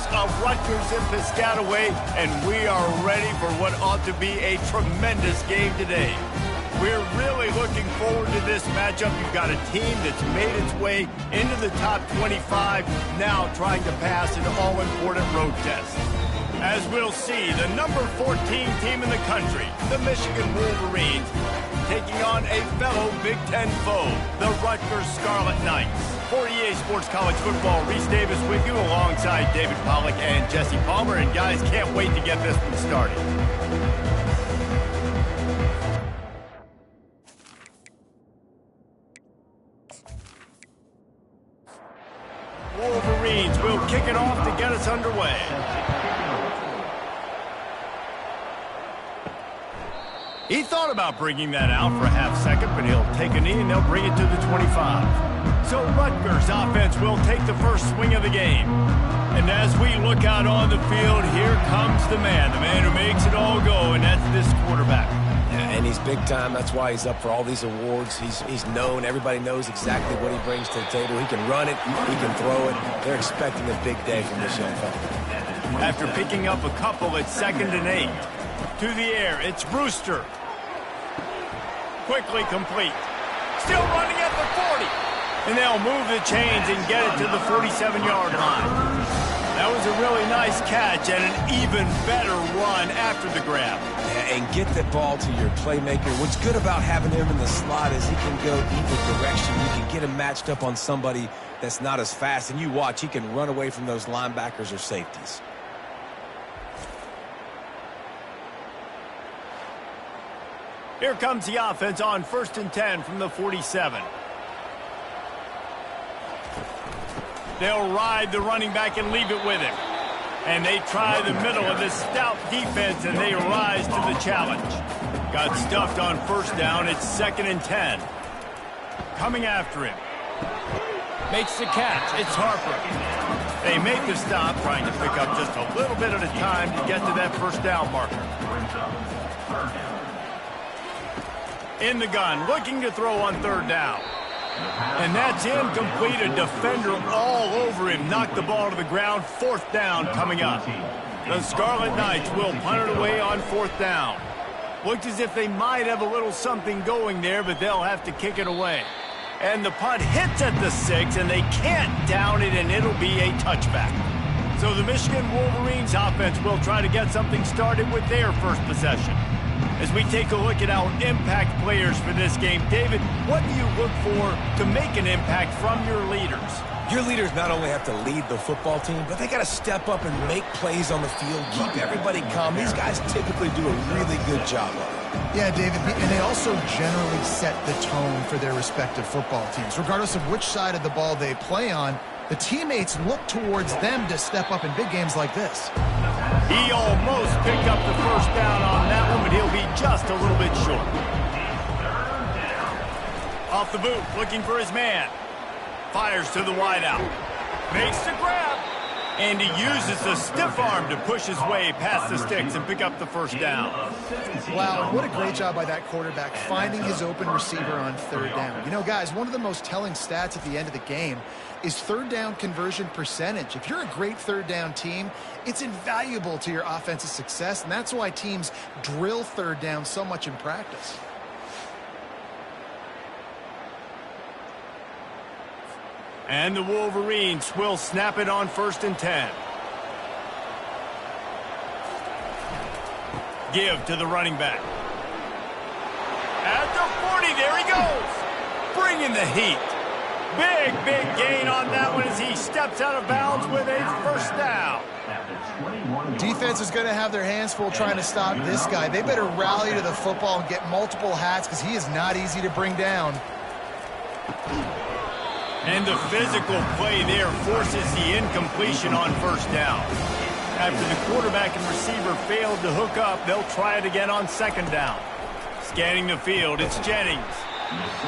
hosts of Rutgers in Piscataway, and we are ready for what ought to be a tremendous game today. We're really looking forward to this matchup. You've got a team that's made its way into the top 25, now trying to pass an all-important road test. As we'll see, the number 14 team in the country, the Michigan Wolverines, taking on a fellow Big Ten foe, the Rutgers Scarlet Knights. For EA Sports College Football, Reese Davis with you alongside David Pollack and Jesse Palmer. And guys, can't wait to get this one started. Wolverines will kick it off to get us underway. He thought about bringing that out for a half second, but he'll take a knee and they'll bring it to the 25. So Rutgers offense will take the first swing of the game. And as we look out on the field, here comes the man who makes it all go, and that's this quarterback. Yeah, and he's big time. That's why he's up for all these awards. He's known. Everybody knows exactly what he brings to the table. He can run it. He can throw it. They're expecting a big day from this young fella. After picking up a couple at 2nd and 8. To the air, it's Brewster. Quickly complete. Still running at the 40. And they'll move the chains and get it to the 47-yard line. That was a really nice catch and an even better run after the grab. Yeah, and get the ball to your playmaker. What's good about having him in the slot is he can go either direction. You can get him matched up on somebody that's not as fast, and you watch, he can run away from those linebackers or safeties. Here comes the offense on 1st and 10 from the 47. They'll ride the running back and leave it with him. And they try the middle of this stout defense, and they rise to the challenge. Got stuffed on 1st down. It's 2nd and 10. Coming after him. Makes the catch. It's Harper. They make the stop, trying to pick up just a little bit at a time to get to that 1st down marker. In the gun, looking to throw on 3rd down. And that's incomplete. A defender all over him. Knocked the ball to the ground. 4th down coming up. The Scarlet Knights will punt it away on 4th down. Looked as if they might have a little something going there, but they'll have to kick it away. And the punt hits at the 6, and they can't down it, and it'll be a touchback. So the Michigan Wolverines offense will try to get something started with their first possession. As we take a look at our impact players for this game, David, what do you look for to make an impact from your leaders? Your leaders not only have to lead the football team, but they got to step up and make plays on the field, keep everybody calm. These guys typically do a really good job of it. Yeah, David, and they also generally set the tone for their respective football teams. Regardless of which side of the ball they play on, the teammates look towards them to step up in big games like this. He almost picked up the 1st down on that one, but he'll be just a little bit short. Off the boot, looking for his man. Fires to the wideout. Makes the grab. And he uses the stiff arm to push his way past the sticks and pick up the 1st down. Wow, what a great job by that quarterback, finding his open receiver on 3rd down. You know, guys, one of the most telling stats at the end of the game is 3rd down conversion percentage. If you're a great 3rd down team, it's invaluable to your offensive success, and that's why teams drill 3rd down so much in practice. And the Wolverines will snap it on 1st and 10. Give to the running back. At the 40, there he goes. Bringing the heat. Big gain on that one as he steps out of bounds with a 1st down. Defense is going to have their hands full trying to stop this guy. They better rally to the football and get multiple hats because he is not easy to bring down. And the physical play there forces the incompletion on 1st down. After the quarterback and receiver failed to hook up, they'll try it again on 2nd down. Scanning the field, it's Jennings.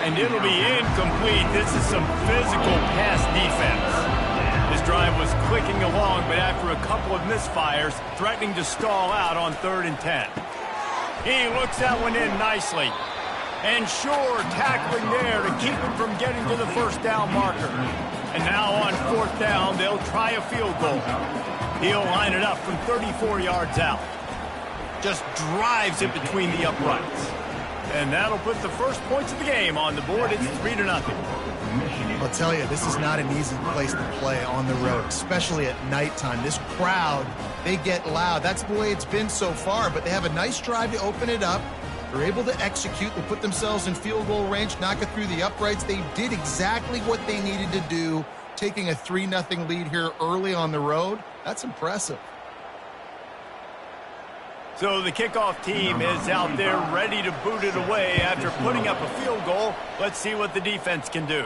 And it'll be incomplete. This is some physical pass defense. This drive was clicking along, but after a couple of misfires, threatening to stall out on 3rd and 10. He looks that one in nicely. And sure, tackling there to keep him from getting to the 1st down marker. And now on 4th down, they'll try a field goal. He'll line it up from 34 yards out. Just drives it between the uprights. And that'll put the first points of the game on the board. It's 3-0. I'll tell you, this is not an easy place to play on the road, especially at nighttime. This crowd, they get loud. That's the way it's been so far, but they have a nice drive to open it up. They're able to execute. They put themselves in field goal range, knock it through the uprights. They did exactly what they needed to do, taking a 3-0 lead here early on the road. That's impressive. So the kickoff team is out there ready to boot it away after putting up a field goal. Let's see what the defense can do.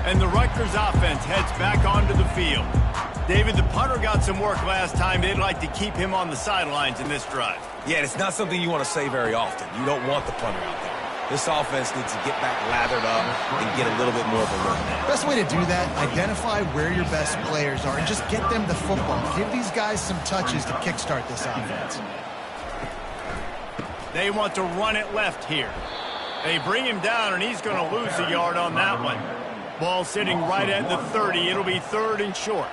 And the Rutgers offense heads back onto the field. David, the punter got some work last time. They'd like to keep him on the sidelines in this drive. Yeah, it's not something you want to say very often. You don't want the punter out there. This offense needs to get back lathered up and get a little bit more of a run. Best way to do that, identify where your best players are and just get them the football. Give these guys some touches to kickstart this offense. They want to run it left here. They bring him down, and he's going to lose a yard on that one. Ball sitting right at the 30. It'll be 3rd and short.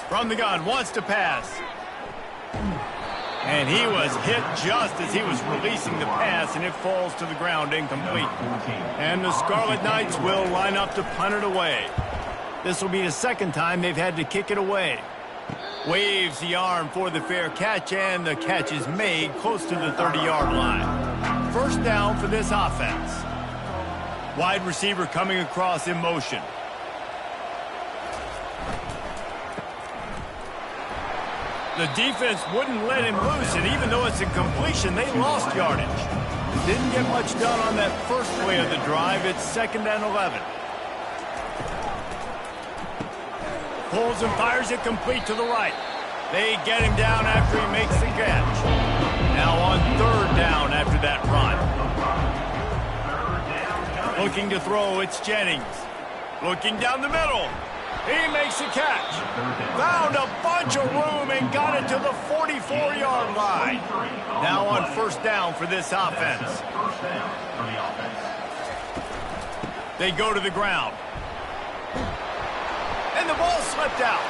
From the gun, wants to pass. And he was hit just as he was releasing the pass, and it falls to the ground incomplete. And the Scarlet Knights will line up to punt it away. This will be the second time they've had to kick it away. Waves the arm for the fair catch, and the catch is made close to the 30-yard line. First down for this offense. Wide receiver coming across in motion. The defense wouldn't let him loose, and even though it's a completion, they lost yardage. Didn't get much done on that first play of the drive. It's 2nd and 11. Pulls and fires it complete to the right. They get him down after he makes the catch. Now on 3rd down after that run. Looking to throw, it's Jennings. Looking down the middle. He makes a catch. Found a bunch of room and got it to the 44-yard line. Now on 1st down for this offense. They go to the ground. And the ball slipped out.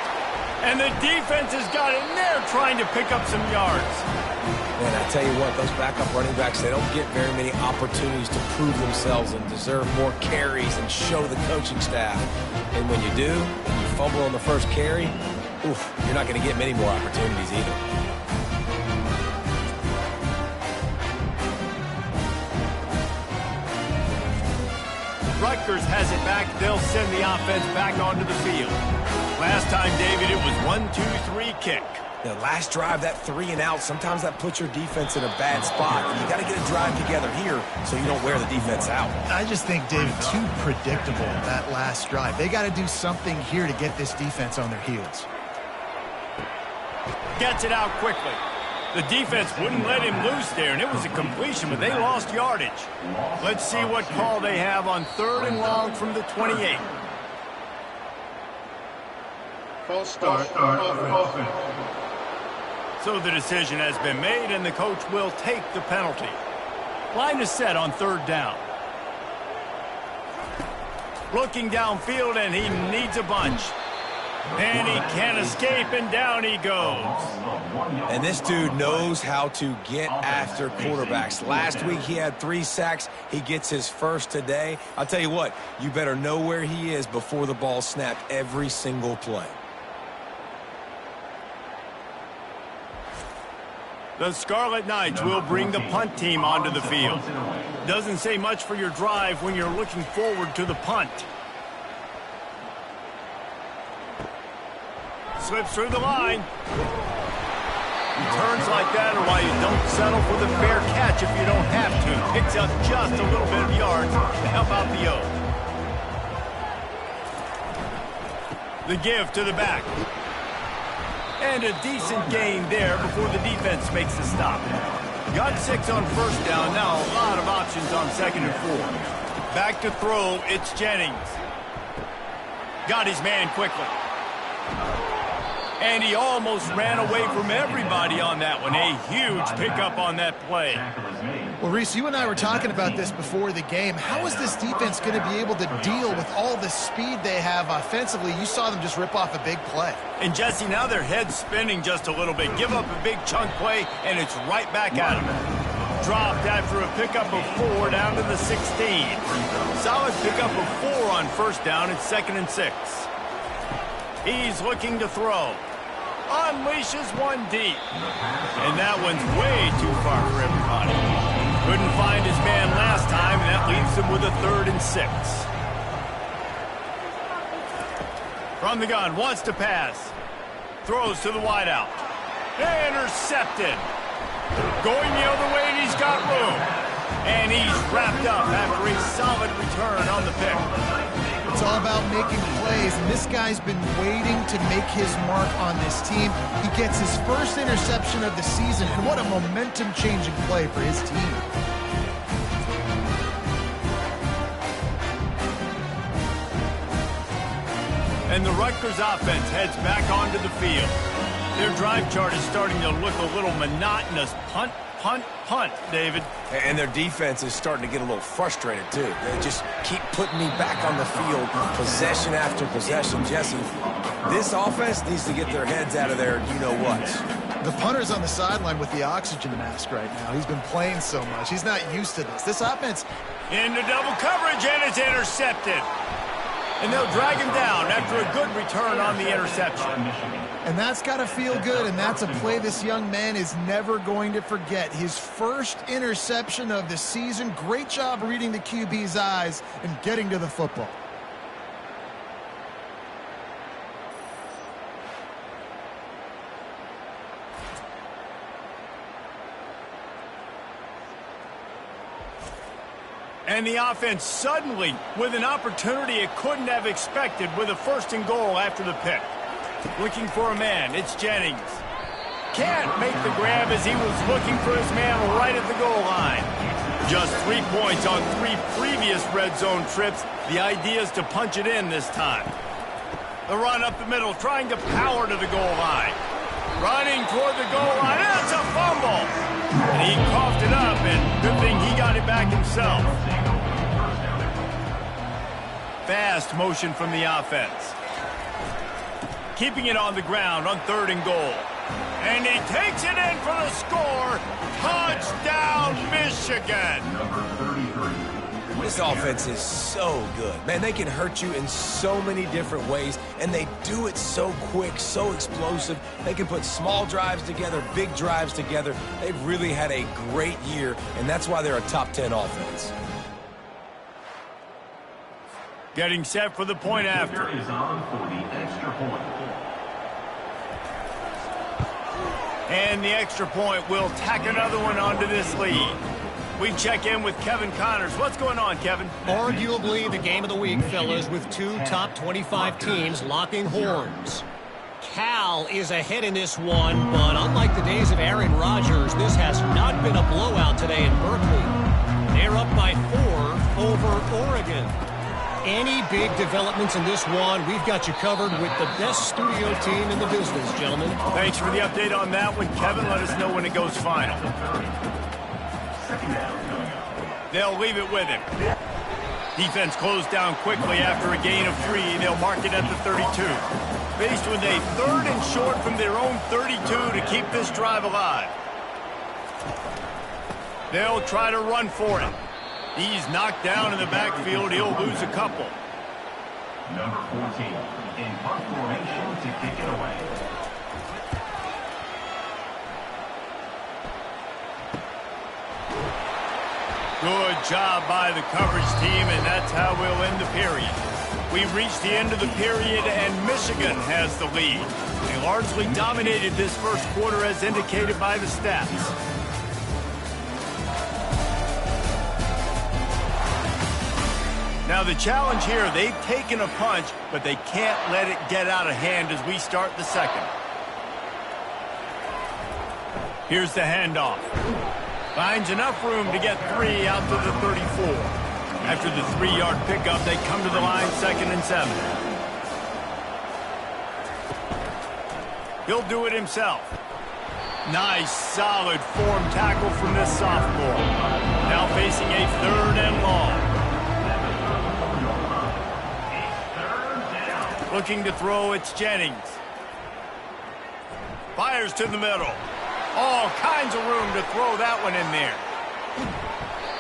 And the defense has got in there trying to pick up some yards. And I tell you what, those backup running backs, they don't get very many opportunities to prove themselves and deserve more carries and show the coaching staff. And when you do, and you fumble on the first carry, you're not going to get many more opportunities either. Rutgers has it back. They'll send the offense back onto the field. Last time, David, it was 1-2-3 kick. The last drive, that 3-and-out, sometimes that puts your defense in a bad spot. And you got to get a drive together here so you don't wear the defense out. I just think, David, too predictable that last drive. They got to do something here to get this defense on their heels. Gets it out quickly. The defense wouldn't let him loose there, and it was a completion, but they lost yardage. Let's see what call they have on 3rd and long from the 28. False start. Offense. So the decision has been made, and the coach will take the penalty. Line is set on 3rd down. Looking downfield, and he needs a bunch. And he can't escape, and down he goes. And this dude knows how to get after quarterbacks. Last week he had 3 sacks. He gets his first today. I'll tell you what, you better know where he is before the ball snapped every single play. The Scarlet Knights will bring the punt team onto the field. Doesn't say much for your drive when you're looking forward to the punt. Slips through the line. Returns like that are why you don't settle for the fair catch if you don't have to. Picks up just a little bit of yards to help out the O. The give to the back. And a decent gain there before the defense makes the stop. Got 6 on 1st down. Now a lot of options on 2nd and 4. Back to throw. It's Jennings. Got his man quickly. And he almost ran away from everybody on that one. A huge pickup on that play. Well, Reese, you and I were talking about this before the game. How is this defense going to be able to deal with all the speed they have offensively? You saw them just rip off a big play. And, Jesse, now their head's spinning just a little bit. Give up a big chunk play, and it's right back at them. Dropped after a pickup of 4 down to the 16. Solid pickup of 4 on first down. It's 2nd and 6. He's looking to throw. Unleashes one deep. And that one's way too far for everybody. Couldn't find his man last time, and that leaves him with a 3rd and 6. From the gun, wants to pass. Throws to the wideout. Intercepted. Going the other way, and he's got room. And he's wrapped up after a solid return on the pick. It's all about making plays, and this guy's been waiting to make his mark on this team. He gets his first interception of the season, and what a momentum-changing play for his team. And the Rutgers offense heads back onto the field. Their drive chart is starting to look a little monotonous. Punt, punt, punt, David. And their defense is starting to get a little frustrated, too. They just keep putting me back on the field, possession after possession. Jesse, this offense needs to get their heads out of there, you-know-whats. The punter's on the sideline with the oxygen mask right now. He's been playing so much. He's not used to this. This offense... Into double coverage, and it's intercepted. And they'll drag him down after a good return on the interception. And that's got to feel good, and that's a play this young man is never going to forget. His first interception of the season. Great job reading the QB's eyes and getting to the football. And the offense suddenly, with an opportunity it couldn't have expected, with a 1st and goal after the pick. Looking for a man, it's Jennings. Can't make the grab as he was looking for his man right at the goal line. Just 3 points on 3 previous red zone trips. The idea is to punch it in this time. The run up the middle, trying to power to the goal line. Running toward the goal line, and it's a fumble! And he coughed it up, and good thing he got it back himself. Fast motion from the offense. Keeping it on the ground on 3rd and goal. And he takes it in for the score. Touchdown, Michigan! This offense is so good. Man, they can hurt you in so many different ways, and they do it so quick, so explosive. They can put small drives together, big drives together. They've really had a great year, and that's why they're a top 10 offense. Getting set for the point after. Is on for the extra point. And the extra point will tack another one onto this lead. We check in with Kevin Connors. What's going on, Kevin? Arguably the game of the week, fellas, with 2 top 25 teams locking horns. Cal is ahead in this one, but unlike the days of Aaron Rodgers, this has not been a blowout today in Berkeley. They're up by 4 over Oregon. Any big developments in this one, we've got you covered with the best studio team in the business, gentlemen. Thanks for the update on that one, Kevin. Let us know when it goes final. They'll leave it with him. Defense closed down quickly after a gain of 3. They'll mark it at the 32. Faced with a 3rd and short from their own 32 to keep this drive alive. They'll try to run for it. He's knocked down in the backfield. He'll lose a couple. Number 14 in punt formation to kick it away. Good job by the coverage team, and that's how we'll end the period. We've reached the end of the period, and Michigan has the lead. They largely dominated this first quarter as indicated by the stats. Now the challenge here, they've taken a punch, but they can't let it get out of hand as we start the second. Here's the handoff. Finds enough room to get 3 out to the 34. After the 3-yard pickup, they come to the line 2nd and 7. He'll do it himself. Nice, solid form tackle from this sophomore. Now facing a 3rd and long. Looking to throw, it's Jennings. Fires to the middle. All kinds of room to throw that one in there.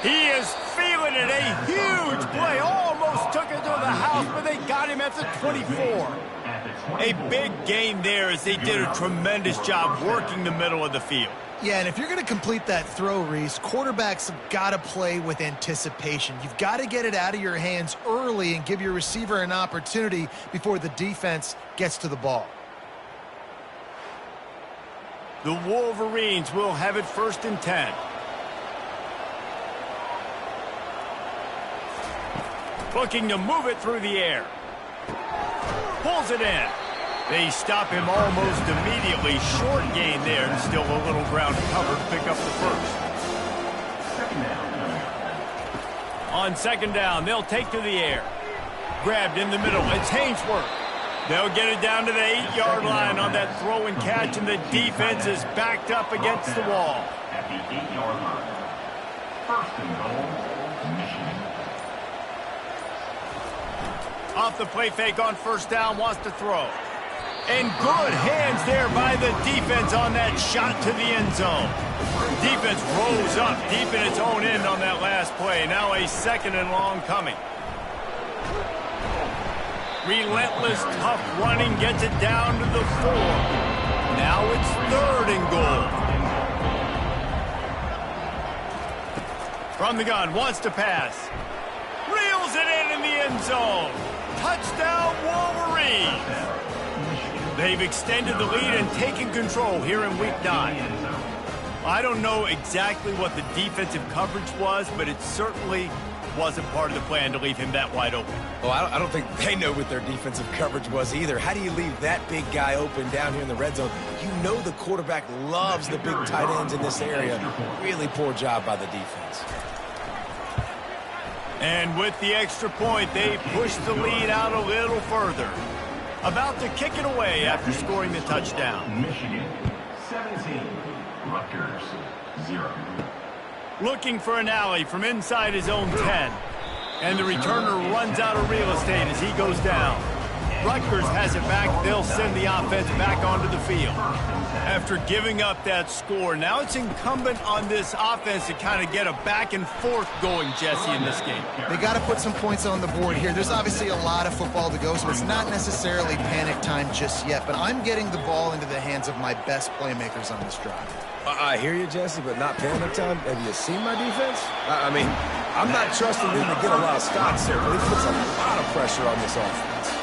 He is feeling it. A huge play. Almost took it to the house, but they got him at the 24. A big gain there as they did a tremendous job working the middle of the field. Yeah, and if you're going to complete that throw, Reese, quarterbacks have got to play with anticipation. You've got to get it out of your hands early and give your receiver an opportunity before the defense gets to the ball. The Wolverines will have it 1st and 10. Looking to move it through the air. Pulls it in. They stop him almost immediately. Short gain there and still a little ground to cover to pick up the first. On 2nd down, they'll take to the air. Grabbed in the middle. It's Hainsworth. They'll get it down to the 8-yard line on that throw and catch, and the defense is backed up against the wall. At the 8-yard line. 1st and goal, Michigan. Off the play fake on 1st down, wants to throw. And good hands there by the defense on that shot to the end zone. Defense rose up deep in its own end on that last play. Now a 2nd and long coming. Relentless, tough running gets it down to the 4. Now it's 3rd and goal. From the gun, wants to pass. Reels it in the end zone. Touchdown, Wolverines. They've extended the lead and taken control here in Week 9. I don't know exactly what the defensive coverage was, but it certainly wasn't part of the plan to leave him that wide open. Well, I don't think they know what their defensive coverage was either. How do you leave that big guy open down here in the red zone? You know the quarterback loves the big tight ends in this area. Really poor job by the defense. And with the extra point, they push the lead out a little further. About to kick it away after scoring the touchdown. Michigan 17, Rutgers 0. Looking for an alley from inside his own 10. And the returner runs out of real estate as he goes down. Rutgers has it back. They'll send the offense back onto the field. After giving up that score, now it's incumbent on this offense to kind of get a back and forth going, Jesse, in this game. They got to put some points on the board here. There's obviously a lot of football to go, so it's not necessarily panic time just yet, but I'm getting the ball into the hands of my best playmakers on this drive. I hear you, Jesse, but not panic time. Have you seen my defense? I mean, I'm not trusting them to get a lot of stops here, but he puts a lot of pressure on this offense.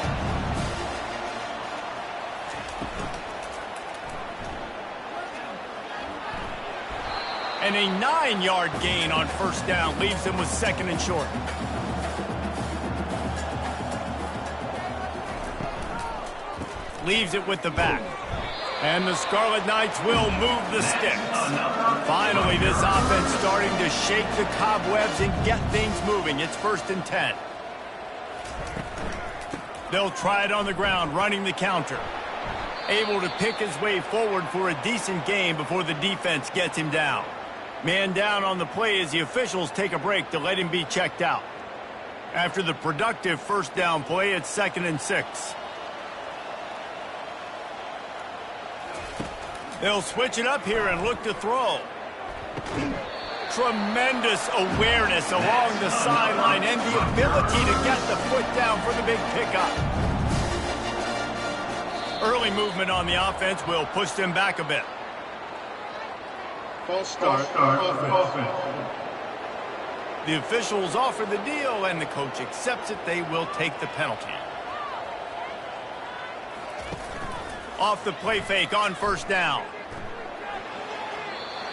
And a 9-yard gain on 1st down leaves them with 2nd and short. Leaves it with the back. And the Scarlet Knights will move the sticks. Finally, this offense starting to shake the cobwebs and get things moving. It's 1st and 10. They'll try it on the ground, running the counter. Able to pick his way forward for a decent gain before the defense gets him down. Man down on the play as the officials take a break to let him be checked out. After the productive 1st down play, it's 2nd and 6. They'll switch it up here and look to throw. Tremendous awareness along the sideline and the ability to get the foot down for the big pickup. Early movement on the offense will push them back a bit. False start offense. The officials offer the deal, and the coach accepts it. They will take the penalty. Off the play fake on 1st down.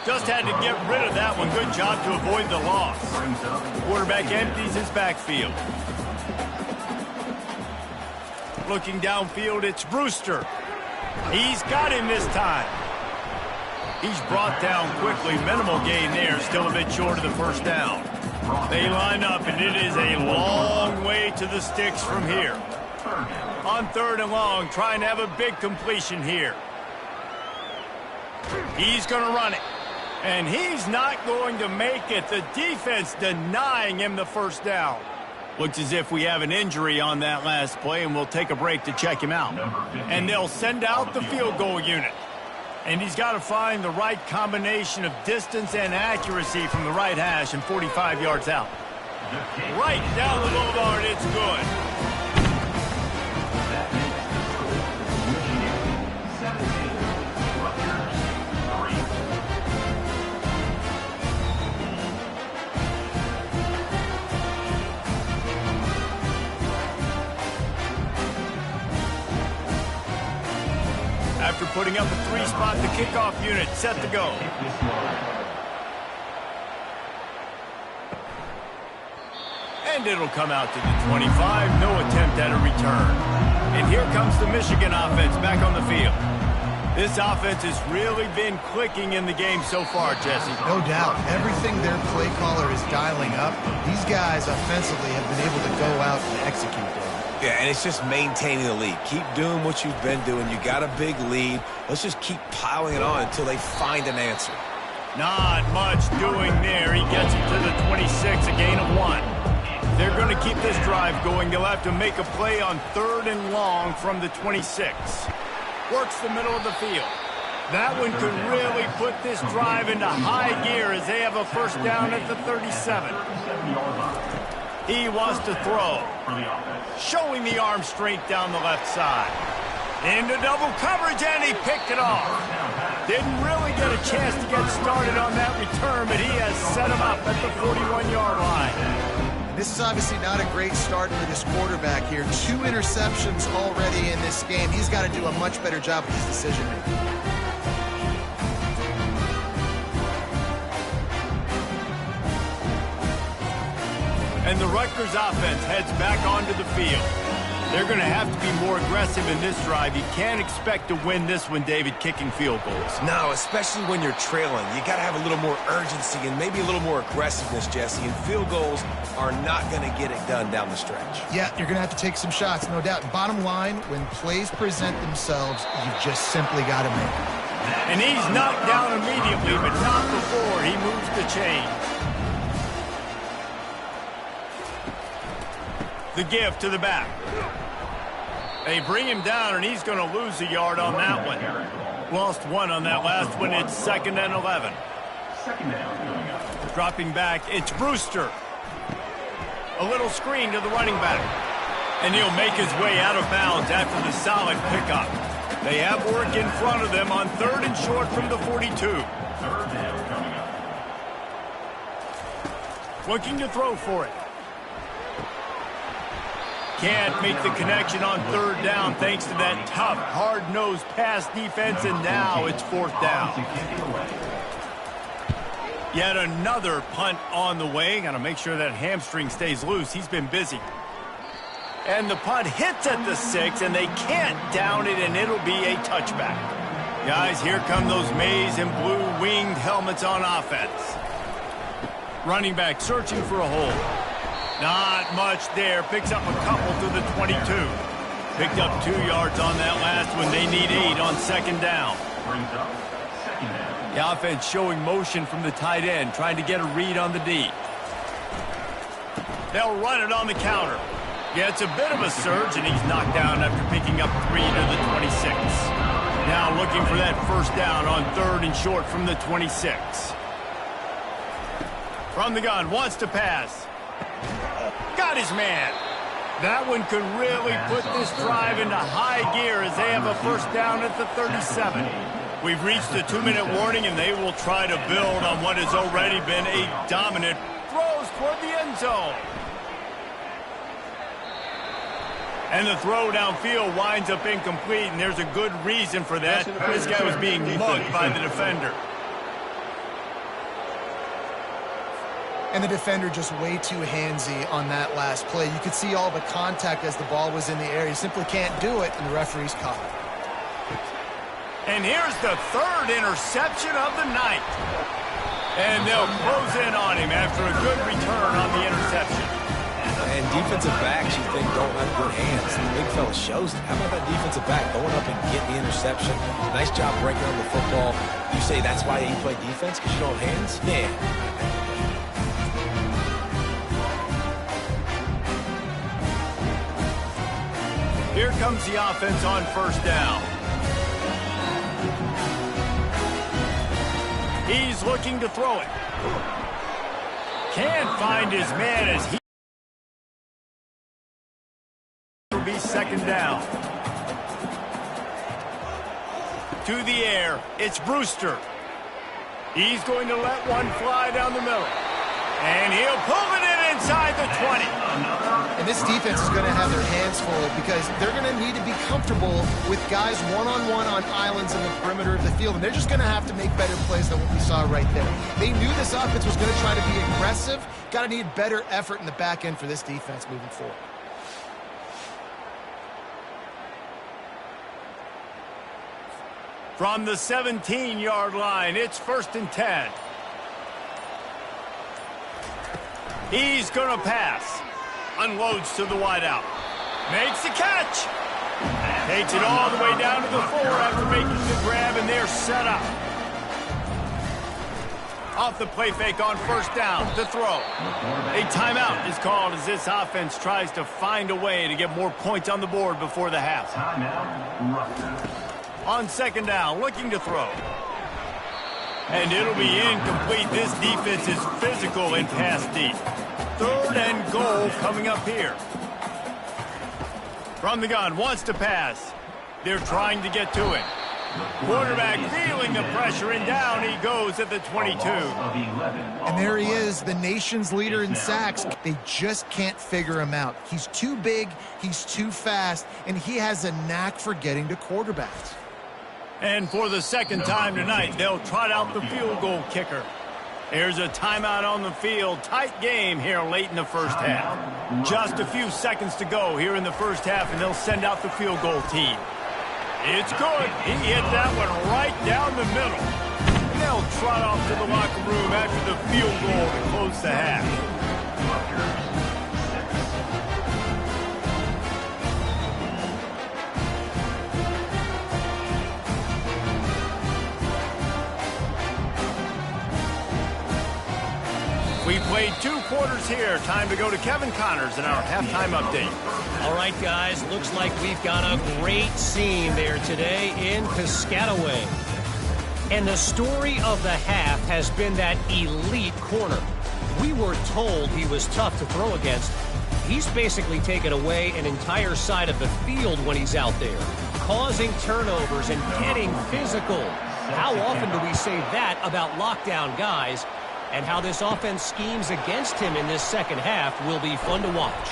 Just had to get rid of that one. Good job to avoid the loss. Quarterback empties his backfield. Looking downfield, it's Brewster. He's got him this time. He's brought down quickly. Minimal gain there. Still a bit short of the 1st down. They line up, and it is a long way to the sticks from here. On 3rd and long, trying to have a big completion here. He's going to run it. And he's not going to make it. The defense denying him the first down. Looks as if we have an injury on that last play, and we'll take a break to check him out. And they'll send out the field goal unit. And he's got to find the right combination of distance and accuracy from the right hash and 45 yards out. Right down the boulevard, it's good. After putting up a 3-spot, the kickoff unit set to go. And it'll come out to the 25. No attempt at a return. And here comes the Michigan offense back on the field. This offense has really been clicking in the game so far, Jesse. No doubt. Everything their play caller is dialing up, these guys offensively have been able to go out and execute them. Yeah, and it's just maintaining the lead. Keep doing what you've been doing. You got a big lead. Let's just keep piling it on until they find an answer. Not much doing there. He gets it to the 26, a gain of 1. They're going to keep this drive going. They'll have to make a play on 3rd and long from the 26. Works the middle of the field. That one could really put this drive into high gear as they have a first down at the 37. He wants to throw. Showing the arm strength down the left side. Into double coverage, and he picked it off. Didn't really get a chance to get started on that return, but he has set him up at the 41-yard line. This is obviously not a great start for this quarterback here. 2 interceptions already in this game. He's got to do a much better job with his decision-making. And the Rutgers offense heads back onto the field. They're going to have to be more aggressive in this drive. You can't expect to win this one, David, kicking field goals. No, especially when you're trailing. You got to have a little more urgency and maybe a little more aggressiveness, Jesse. And field goals are not going to get it done down the stretch. Yeah, you're going to have to take some shots, no doubt. Bottom line, when plays present themselves, you've just simply got to make them. And he's knocked down immediately, but not before he moves the chain. The give to the back. They bring him down, and he's going to lose a yard on that one. Lost 1 on that last one. It's 2nd and 11. Dropping back, it's Brewster. A little screen to the running back. And he'll make his way out of bounds after the solid pickup. They have work in front of them on 3rd and short from the 42. Looking to throw for it. Can't make the connection on 3rd down thanks to that tough, hard-nosed pass defense, and now it's 4th down. Yet another punt on the way. Got to make sure that hamstring stays loose. He's been busy. And the punt hits at the 6, and they can't down it, and it'll be a touchback. Guys, here come those maize and blue winged helmets on offense. Running back searching for a hole. Not much there. Picks up a couple to the 22. Picked up 2 yards on that last one. They need 8 on 2nd down. The offense showing motion from the tight end, trying to get a read on the D. They'll run it on the counter. Yeah, it's a bit of a surge, and he's knocked down after picking up 3 to the 26. Now looking for that first down on 3rd and short from the 26. From the gun, wants to pass. Got his man. That one could really put this drive into high gear as they have a first down at the 37. We've reached the 2-minute warning, and they will try to build on what has already been a dominant throws toward the end zone. And the throw downfield winds up incomplete, and there's a good reason for that. This guy was being mugged by the defender. And the defender just way too handsy on that last play. You could see all the contact as the ball was in the air. He simply can't do it, and the referee's caught it. And here's the 3rd interception of the night. And they'll close in on him after a good return on the interception. And defensive backs you think don't have good hands. The big fella shows it. How about that defensive back going up and getting the interception? Nice job breaking on the football. You say that's why you play defense, because you don't have hands? Yeah. Here comes the offense on first down. He's looking to throw it. Can't find his man as he will be second down. To the air, it's Brewster. He's going to let one fly down the middle. And he'll pull it in inside the 20. And this defense is going to have their hands full because they're going to need to be comfortable with guys one-on-one on islands in the perimeter of the field. And they're just going to have to make better plays than what we saw right there. They knew this offense was going to try to be aggressive. Got to need better effort in the back end for this defense moving forward. From the 17-yard line, it's 1st and 10. He's going to pass. Unloads to the wideout. Makes the catch. Takes it all the way down to the 4 after making the grab, and they're set up. Off the play fake on first down to throw. A timeout is called as this offense tries to find a way to get more points on the board before the half. On second down, looking to throw. And it'll be incomplete. This defense is physical and pass deep. 3rd and goal coming up here. From the gun, wants to pass. They're trying to get to it. Quarterback feeling the pressure, and down he goes at the 22. And there he is, the nation's leader in sacks. They just can't figure him out. He's too big, he's too fast, and he has a knack for getting to quarterbacks. And for the second time tonight, they'll trot out the field goal kicker. There's a timeout on the field. Tight game here late in the first half. Just a few seconds to go here in the first half, and they'll send out the field goal team. It's good. He hit that one right down the middle. And they'll trot off to the locker room after the field goal to close the half. We played 2 quarters here. Time to go to Kevin Connors in our halftime update. All right, guys, looks like we've got a great scene there today in Piscataway. And the story of the half has been that elite corner. We were told he was tough to throw against. He's basically taken away an entire side of the field when he's out there, causing turnovers and getting physical. How often do we say that about lockdown guys? And how this offense schemes against him in this second half will be fun to watch.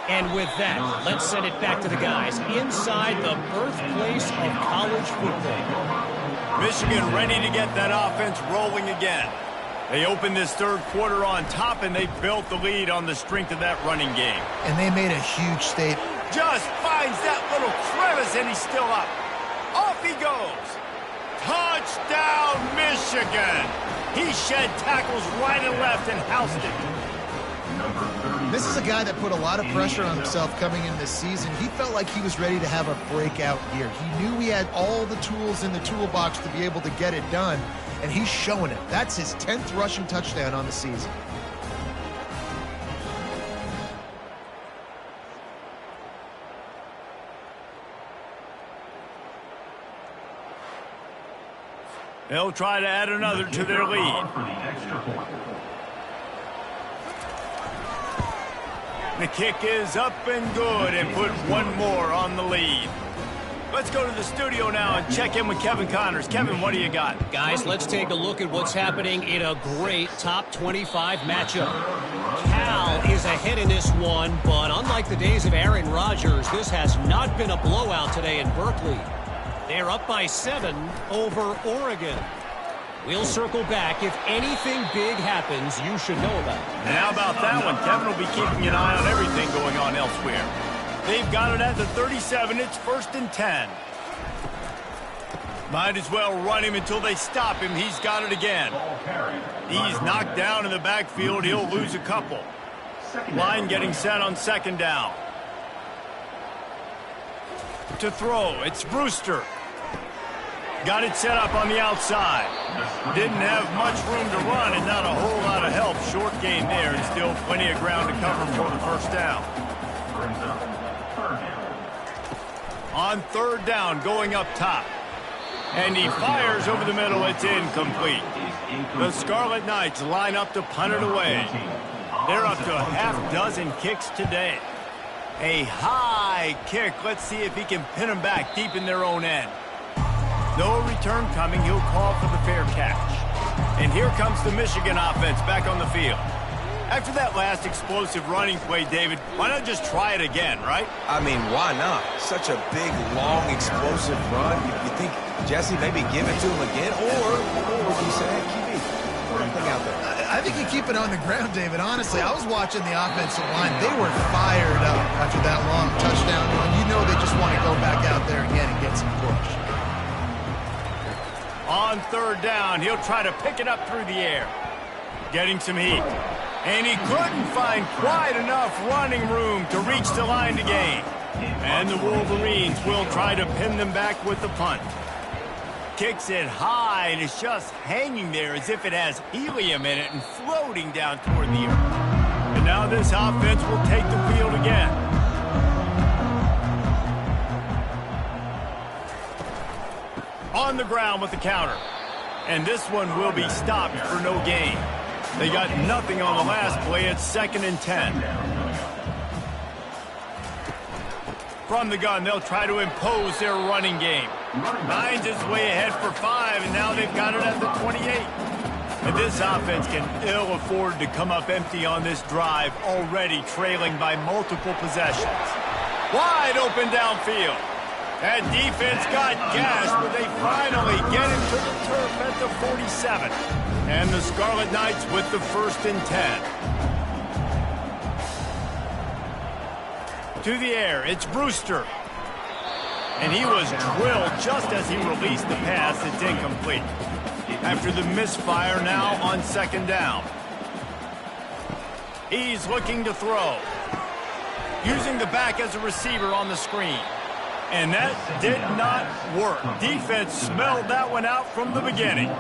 And with that, let's send it back to the guys inside the birthplace of college football. Michigan ready to get that offense rolling again. They opened this third quarter on top, and they built the lead on the strength of that running game. And they made a huge statement. Just finds that little crevice, and he's still up. Off he goes. Touchdown, Michigan. He shed tackles right and left and housed it. This is a guy that put a lot of pressure on himself coming in this season. He felt like he was ready to have a breakout year. He knew he had all the tools in the toolbox to be able to get it done, and he's showing it. That's his 10th rushing touchdown on the season. They'll try to add another to their lead. The kick is up and good and put one more on the lead. Let's go to the studio now and check in with Kevin Connors. Kevin, what do you got? Guys, let's take a look at what's happening in a great top 25 matchup. Cal is ahead in this one, but unlike the days of Aaron Rodgers, this has not been a blowout today in Berkeley. They're up by 7 over Oregon. We'll circle back. If anything big happens, you should know about it. And how about that one? Kevin will be keeping an eye on everything going on elsewhere. They've got it at the 37. It's 1st and 10. Might as well run him until they stop him. He's got it again. He's knocked down in the backfield. He'll lose a couple. Line getting set on second down. To throw, it's Brewster. Got it set up on the outside. Didn't have much room to run and not a whole lot of help. Short gain there and still plenty of ground to cover for the first down. On third down, going up top. And he fires over the middle. It's incomplete. The Scarlet Knights line up to punt it away. They're up to a half dozen kicks today. A high kick. Let's see if he can pin them back deep in their own end. No return coming. He'll call for the fair catch. And here comes the Michigan offense back on the field. After that last explosive running play, David, why not just try it again, right? I mean, why not? Such a big, long, explosive run. You think, Jesse, maybe give it to him again? Or would you say, QB, throw anything out there? I think you keep it on the ground, David. Honestly, I was watching the offensive line. They were fired up after that long touchdown run. You know they just want to go back out there again and get some push. On third down, he'll try to pick it up through the air. Getting some heat. And he couldn't find quite enough running room to reach the line to gain. And the Wolverines will try to pin them back with the punt. Kicks it high, and it's just hanging there as if it has helium in it and floating down toward the earth. And now this offense will take the field again. On the ground with the counter. And this one will be stopped for no gain. They got nothing on the last play. It's 2nd and 10. From the gun, they'll try to impose their running game. Hines is way ahead for 5, and now they've got it at the 28. And this offense can ill afford to come up empty on this drive, already trailing by multiple possessions. Wide open downfield. That defense got gashed, but they finally get him to the turf at the 47. And the Scarlet Knights with the 1st and 10. To the air, it's Brewster. And he was drilled just as he released the pass. It's incomplete. After the misfire, now on 2nd down. He's looking to throw. Using the back as a receiver on the screen. And that did not work. Defense smelled that one out from the beginning.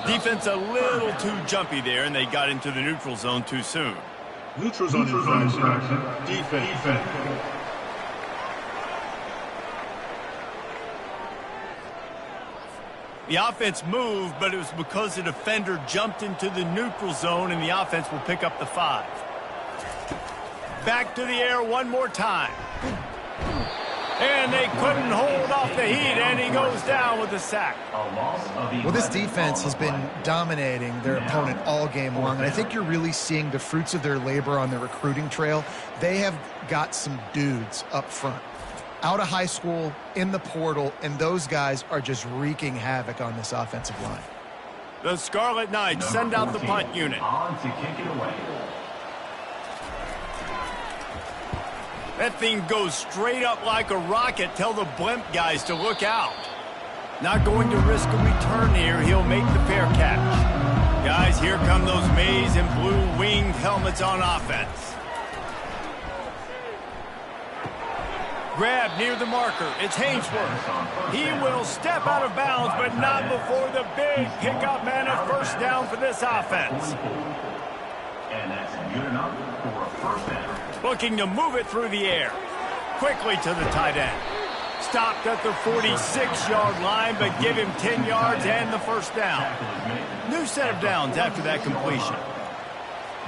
Defense a little too jumpy there, and they got into the neutral zone too soon. Neutral zone infraction. Defense. The offense moved, but it was because the defender jumped into the neutral zone, and the offense will pick up the 5. Back to the air one more time. And they couldn't hold off the heat, and he goes down with a sack. Well, this defense has been dominating their opponent all game long, and I think you're really seeing the fruits of their labor on the recruiting trail. They have got some dudes up front, out of high school, in the portal, and those guys are just wreaking havoc on this offensive line. The Scarlet Knights send out the punt unit. On to kick it away. That thing goes straight up like a rocket. Tell the blimp guys to look out. Not going to risk a return here. He'll make the fair catch. Guys, here come those maize and blue winged helmets on offense. Grab near the marker. It's Hainsworth. He will step out of bounds, but not before the big pickup and a 1st down for this offense. And that's good enough for a 1st down. Looking to move it through the air. Quickly to the tight end. Stopped at the 46-yard line, but give him 10 yards and the 1st down. New set of downs after that completion.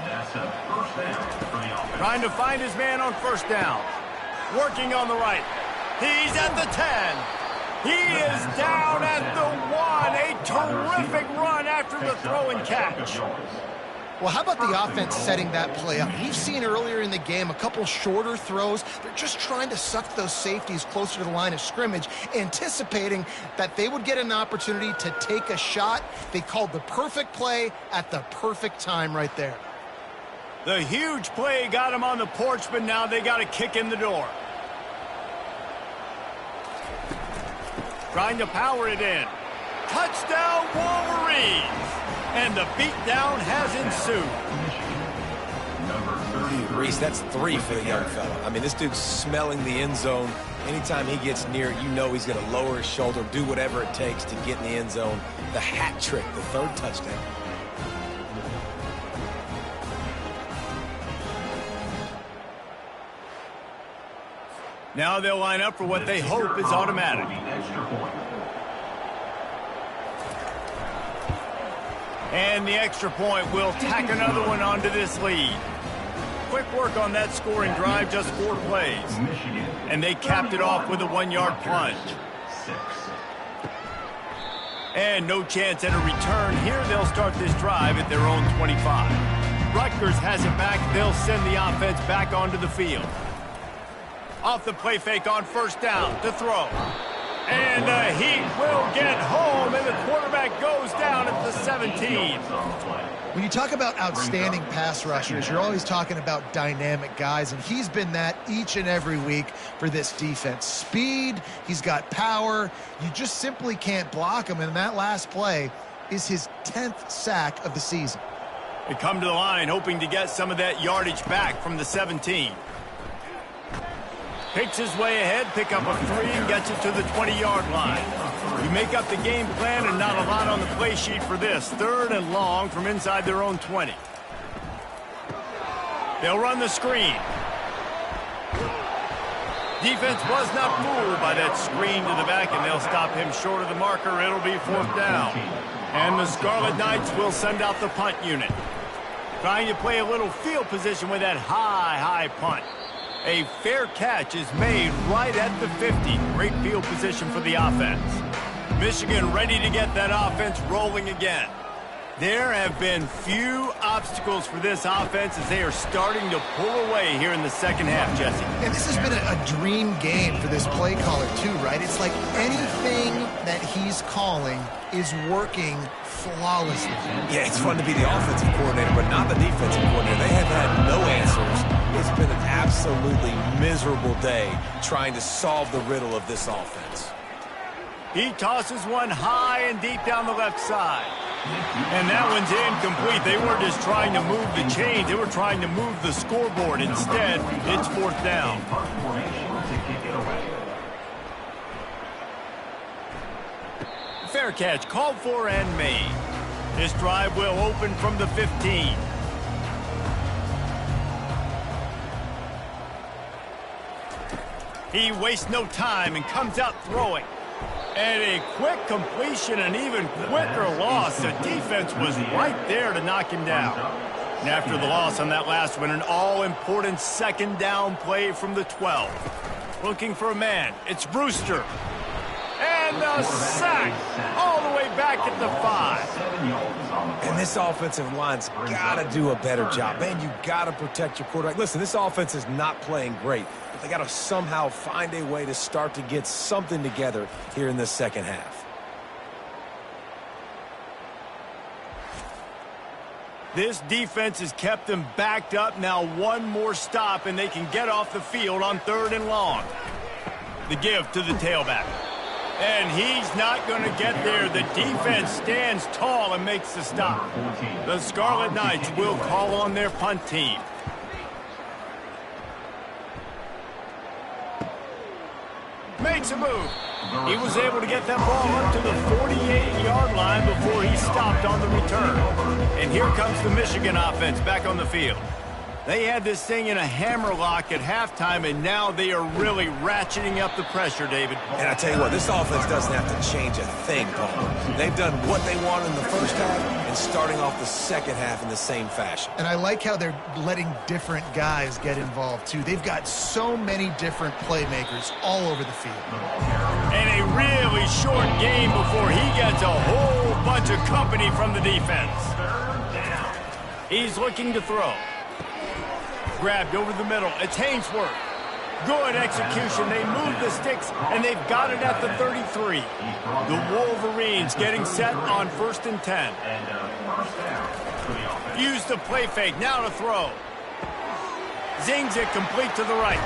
That's a 1st down for the offense. Trying to find his man on 1st down. Working on the right. He's at the 10. He is down at the 1. A terrific run after the throw and catch. Well, how about the offense setting that play up? We've seen earlier in the game a couple shorter throws. They're just trying to suck those safeties closer to the line of scrimmage, anticipating that they would get an opportunity to take a shot. They called the perfect play at the perfect time right there. The huge play got him on the porch, but now they got to kick in the door. Trying to power it in. Touchdown, Wolverines! And the beatdown has ensued. Number Reese, that's 3 for the young fella. I mean, this dude's smelling the end zone. Anytime he gets near it, you know he's going to lower his shoulder, do whatever it takes to get in the end zone. The hat trick, the 3rd touchdown. Now they'll line up for what they hope is automatic. And the extra point will tack another one onto this lead. Quick work on that scoring drive, just 4 plays. And they capped it off with a 1-yard plunge. And no chance at a return. Here they'll start this drive at their own 25. Rutgers has it back. They'll send the offense back onto the field. Off the play fake on 1st down to throw. And the Heat will get home, and the quarterback goes down at the 17. When you talk about outstanding pass rushers, you're always talking about dynamic guys, and he's been that each and every week for this defense. Speed, he's got power. You just simply can't block him, and that last play is his 10th sack of the season. They come to the line hoping to get some of that yardage back from the 17. Picks his way ahead, pick up a 3, and gets it to the 20-yard line. You make up the game plan, and not a lot on the play sheet for this. 3rd and long from inside their own 20. They'll run the screen. Defense was not fooled by that screen to the back, and they'll stop him short of the marker. It'll be 4th down. And the Scarlet Knights will send out the punt unit. Trying to play a little field position with that high punt. A fair catch is made right at the 50. Great field position for the offense. Michigan ready to get that offense rolling again. There have been few obstacles for this offense as they are starting to pull away here in the second half, Jesse. And this has been a dream game for this play caller too, right? It's like anything that he's calling is working flawlessly. Yeah, it's fun to be the offensive coordinator, but not the defensive coordinator. They have had no answers. It's been an absolutely miserable day trying to solve the riddle of this offense. He tosses one high and deep down the left side. And that one's incomplete. They weren't just trying to move the chains. They were trying to move the scoreboard. Instead, it's 4th down. Fair catch called for and made. This drive will open from the 15. He wastes no time and comes out throwing. And a quick completion, an even quicker loss. The defense was right there to knock him down. And after the loss on that last one, an all-important 2nd down play from the 12. Looking for a man. It's Brewster. And the sack all the way back at the 5. And this offensive line's got to do a better job. Man, you got to protect your quarterback. Listen, this offense is not playing great, but they got to somehow find a way to start to get something together here in the second half. This defense has kept them backed up. Now one more stop, and they can get off the field on 3rd and long. The give to the tailback. And he's not going to get there. The defense stands tall and makes the stop. The Scarlet Knights will call on their punt team. Makes a move. He was able to get that ball up to the 48-yard line before he stopped on the return. And here comes the Michigan offense back on the field. They had this thing in a hammerlock at halftime, and now they are really ratcheting up the pressure, David. And I tell you what, this offense doesn't have to change a thing, Paul. They've done what they want in the first half and starting off the second half in the same fashion. And I like how they're letting different guys get involved, too. They've got so many different playmakers all over the field. And a really short game before he gets a whole bunch of company from the defense. He's looking to throw. Grabbed over the middle. It's Hainsworth. Good execution. They move the sticks, and they've got it at the 33. The Wolverines getting set on 1st and 10. Use the play fake. Now to throw. Zings it complete to the right.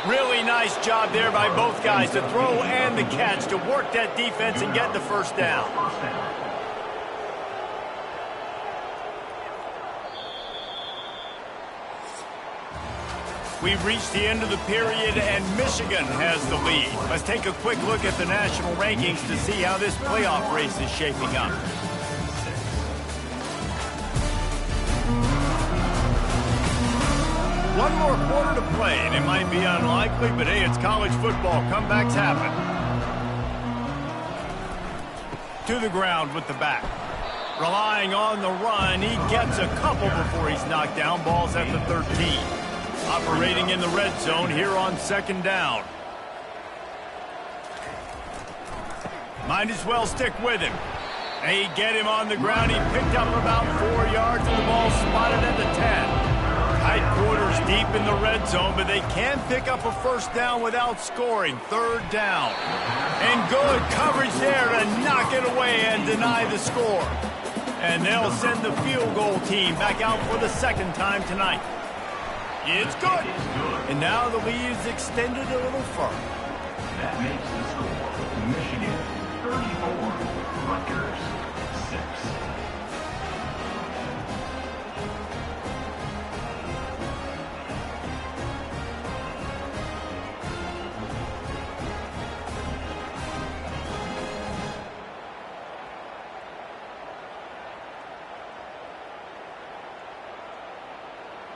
Really nice job there by both guys to throw and the catch to work that defense and get the 1st down. We've reached the end of the period, and Michigan has the lead. Let's take a quick look at the national rankings to see how this playoff race is shaping up. One more quarter to play, and it might be unlikely, but hey, it's college football. Comebacks happen. To the ground with the back. Relying on the run, he gets a couple before he's knocked down. Ball's at the 13. Operating in the red zone here on second down. Might as well stick with him. They get him on the ground. He picked up about 4 yards, and the ball spotted at the 10. Tight quarters deep in the red zone, but they can pick up a first down without scoring. Third down. And good coverage there to knock it away and deny the score. And they'll send the field goal team back out for the second time tonight. It's good. And now the lead is extended a little further. That makes the score Michigan 34, Rutgers 6.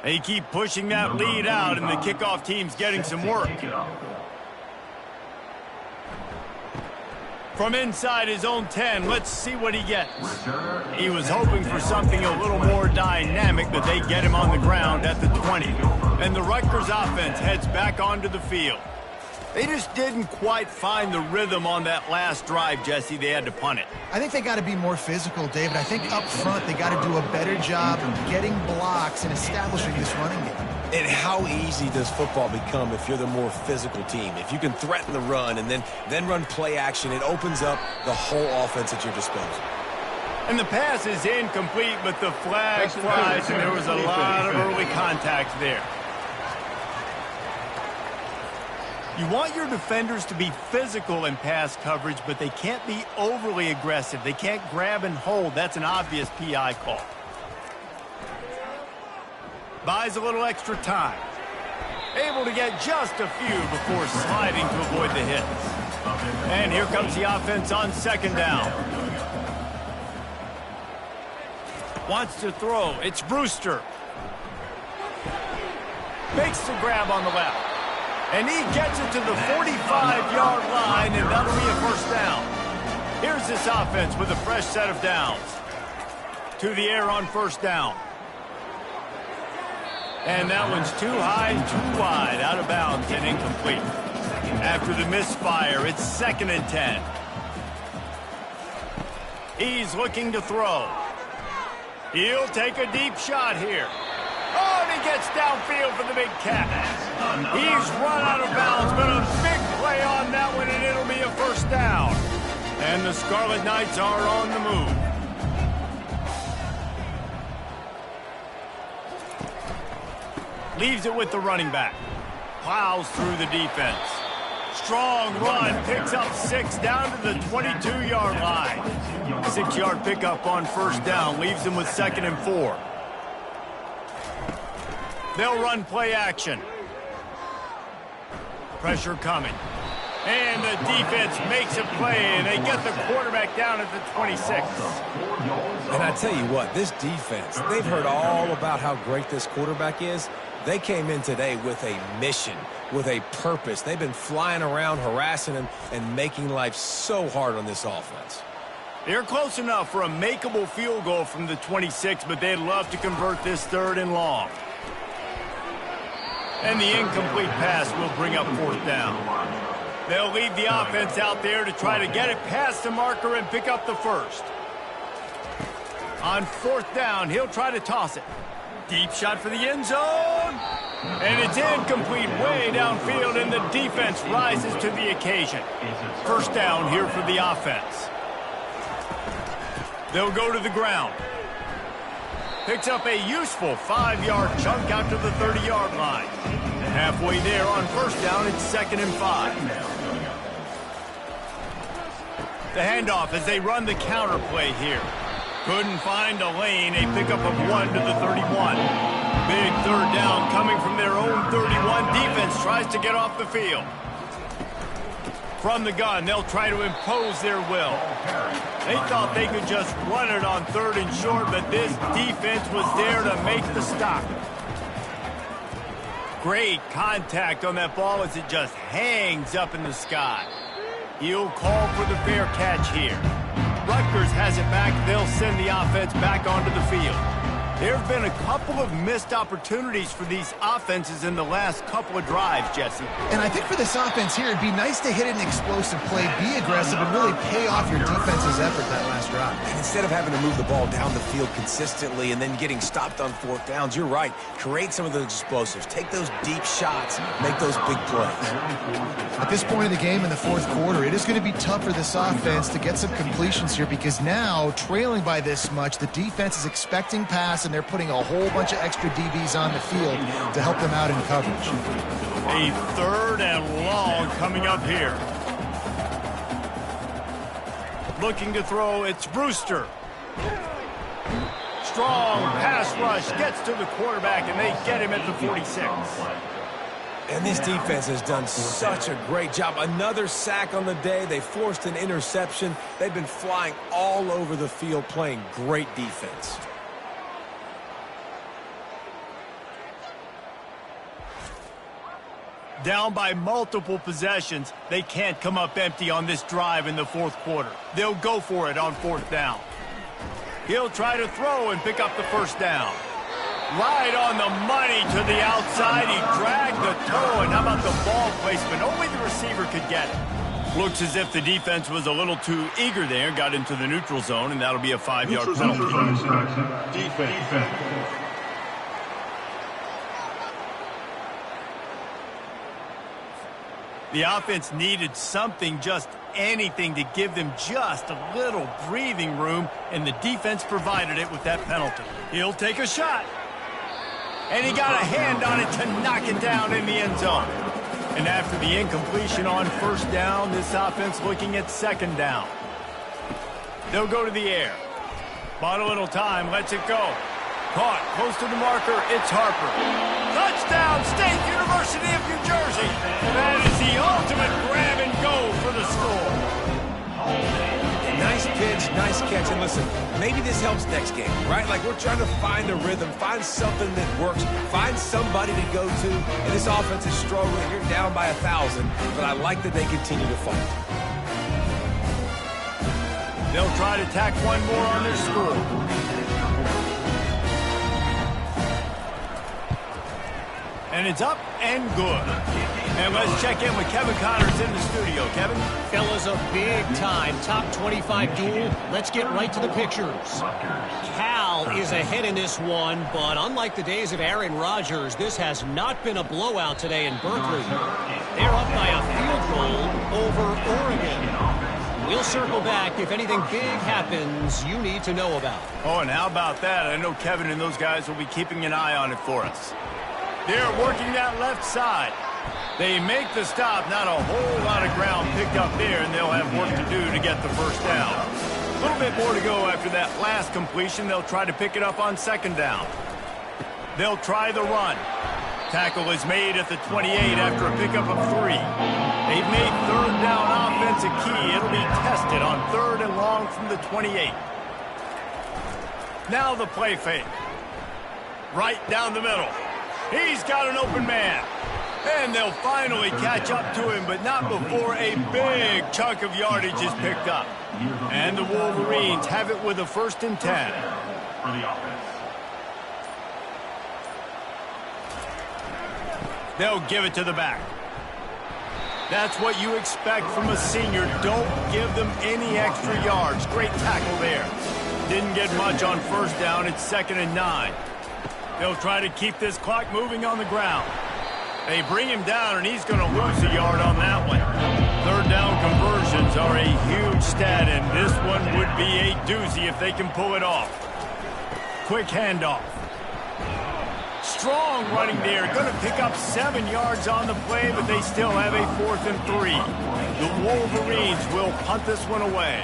They keep pushing that lead out, and the kickoff team's getting some work. From inside his own 10, let's see what he gets. He was hoping for something a little more dynamic, but they get him on the ground at the 20. And the Rutgers offense heads back onto the field. They just didn't quite find the rhythm on that last drive, Jesse. They had to punt it. I think they got to be more physical, David. I think up front they got to do a better job of getting blocks and establishing this running game. And how easy does football become if you're the more physical team? If you can threaten the run and then run play action, it opens up the whole offense at your disposal. And the pass is incomplete, but the flag flies, and there was a lot of early contact there. You want your defenders to be physical in pass coverage, but they can't be overly aggressive. They can't grab and hold. That's an obvious PI call. Buys a little extra time. Able to get just a few before sliding to avoid the hits. And here comes the offense on second down. Wants to throw. It's Brewster. Makes the grab on the left. And he gets it to the 45-yard line, and that'll be a first down. Here's this offense with a fresh set of downs. To the air on first down. And that one's too high, too wide, out of bounds and incomplete. After the misfire, it's 2nd and 10. He's looking to throw. He'll take a deep shot here. Oh, and he gets downfield for the big cat. He's run out of bounds, but a big play on that one, and it'll be a first down. And the Scarlet Knights are on the move. Leaves it with the running back. Plows through the defense. Strong run, picks up 6 down to the 22-yard line. 6-yard pickup on first down, leaves him with 2nd and 4. They'll run play action. Pressure coming. And the defense makes a play, and they get the quarterback down at the 26. And I tell you what, this defense, they've heard all about how great this quarterback is. They came in today with a mission, with a purpose. They've been flying around, harassing him, and making life so hard on this offense. They're close enough for a makeable field goal from the 26, but they'd love to convert this 3rd and long. And the incomplete pass will bring up 4th down. They'll leave the offense out there to try to get it past the marker and pick up the first. On 4th down, he'll try to toss it. Deep shot for the end zone. And it's incomplete way downfield, and the defense rises to the occasion. First down here for the offense. They'll go to the ground. Picks up a useful 5-yard chunk out to the 30-yard line. Halfway there on first down, it's 2nd and 5. The handoff as they run the counter play here. Couldn't find a lane, a pickup of 1 to the 31. Big third down coming from their own 31. Defense tries to get off the field. From the gun, they'll try to impose their will. They thought they could just run it on 3rd and short, but this defense was there to make the stop. Great contact on that ball as it just hangs up in the sky. He'll call for the fair catch here. Rutgers has it back. They'll send the offense back onto the field. There have been a couple of missed opportunities for these offenses in the last couple of drives, Jesse. And I think for this offense here, it'd be nice to hit an explosive play, be aggressive, and really pay off your defense's effort that last drive. And instead of having to move the ball down the field consistently and then getting stopped on 4th downs, you're right. Create some of those explosives. Take those deep shots. Make those big plays. At this point of the game in the 4th quarter, it is going to be tough for this offense to get some completions here because now, trailing by this much, the defense is expecting pass, and they're putting a whole bunch of extra DBs on the field to help them out in coverage. A 3rd and long coming up here. Looking to throw, it's Brewster. Strong pass rush, gets to the quarterback, and they get him at the 46. And this defense has done such a great job. Another sack on the day. They forced an interception. They've been flying all over the field playing great defense. Down by multiple possessions, they can't come up empty on this drive in the 4th quarter. They'll go for it on 4th down. He'll try to throw and pick up the 1st down. Right on the money to the outside. He dragged the toe, and how about the ball placement? Only the receiver could get it. Looks as if the defense was a little too eager there, got into the neutral zone, and that'll be a 5-yard penalty. Defense. The offense needed something, just anything, to give them just a little breathing room, and the defense provided it with that penalty. He'll take a shot. And he got a hand on it to knock it down in the end zone. And after the incompletion on 1st down, this offense looking at 2nd down. They'll go to the air. Bought a little time, lets it go. Caught, close to the marker, it's Harper. Touchdown, State University of New Jersey. That is the ultimate grab and go for the score. Nice pitch, nice catch. And listen, maybe this helps next game, right? Like, we're trying to find a rhythm, find something that works, find somebody to go to. And this offense is struggling. You're down by 1,000, but I like that they continue to fight. They'll try to tack one more on their score. And it's up and good. And let's check in with Kevin Connors in the studio. Kevin? Fellas, a big-time top 25 duel. Let's get right to the pictures. Cal is ahead in this one, but unlike the days of Aaron Rodgers, this has not been a blowout today in Berkeley. They're up by a field goal over Oregon. We'll circle back if anything big happens you need to know about. Oh, and how about that? I know Kevin and those guys will be keeping an eye on it for us. They're working that left side. They make the stop. Not a whole lot of ground picked up there, and they'll have work to do to get the 1st down. A little bit more to go after that last completion. They'll try to pick it up on 2nd down. They'll try the run. Tackle is made at the 28 after a pickup of 3. They've made 3rd down offense a key. It'll be tested on 3rd and long from the 28. Now the play fake. Right down the middle. He's got an open man. And they'll finally catch up to him, but not before a big chunk of yardage is picked up. And the Wolverines have it with a 1st and 10. For the offense. They'll give it to the back. That's what you expect from a senior. Don't give them any extra yards. Great tackle there. Didn't get much on 1st down. It's 2nd and 9. They'll try to keep this clock moving on the ground. They bring him down, and he's going to lose a yard on that one. 3rd down conversions are a huge stat, and this one would be a doozy if they can pull it off. Quick handoff. Strong running there. Going to pick up 7 yards on the play, but they still have a 4th and 3. The Wolverines will punt this one away.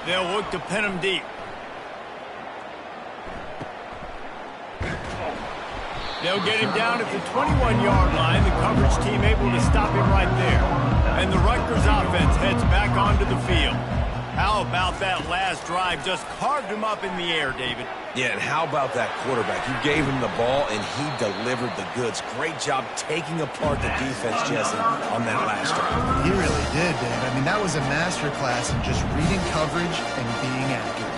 They'll look to pin him deep. They'll get him down at the 21-yard line. The coverage team able to stop him right there. And the Rutgers offense heads back onto the field. How about that last drive? Just carved him up in the air, David. Yeah, and how about that quarterback? You gave him the ball, and he delivered the goods. Great job taking apart the defense, Jesse, on that last drive. He really did, Dave. I mean, that was a masterclass in just reading coverage and being accurate.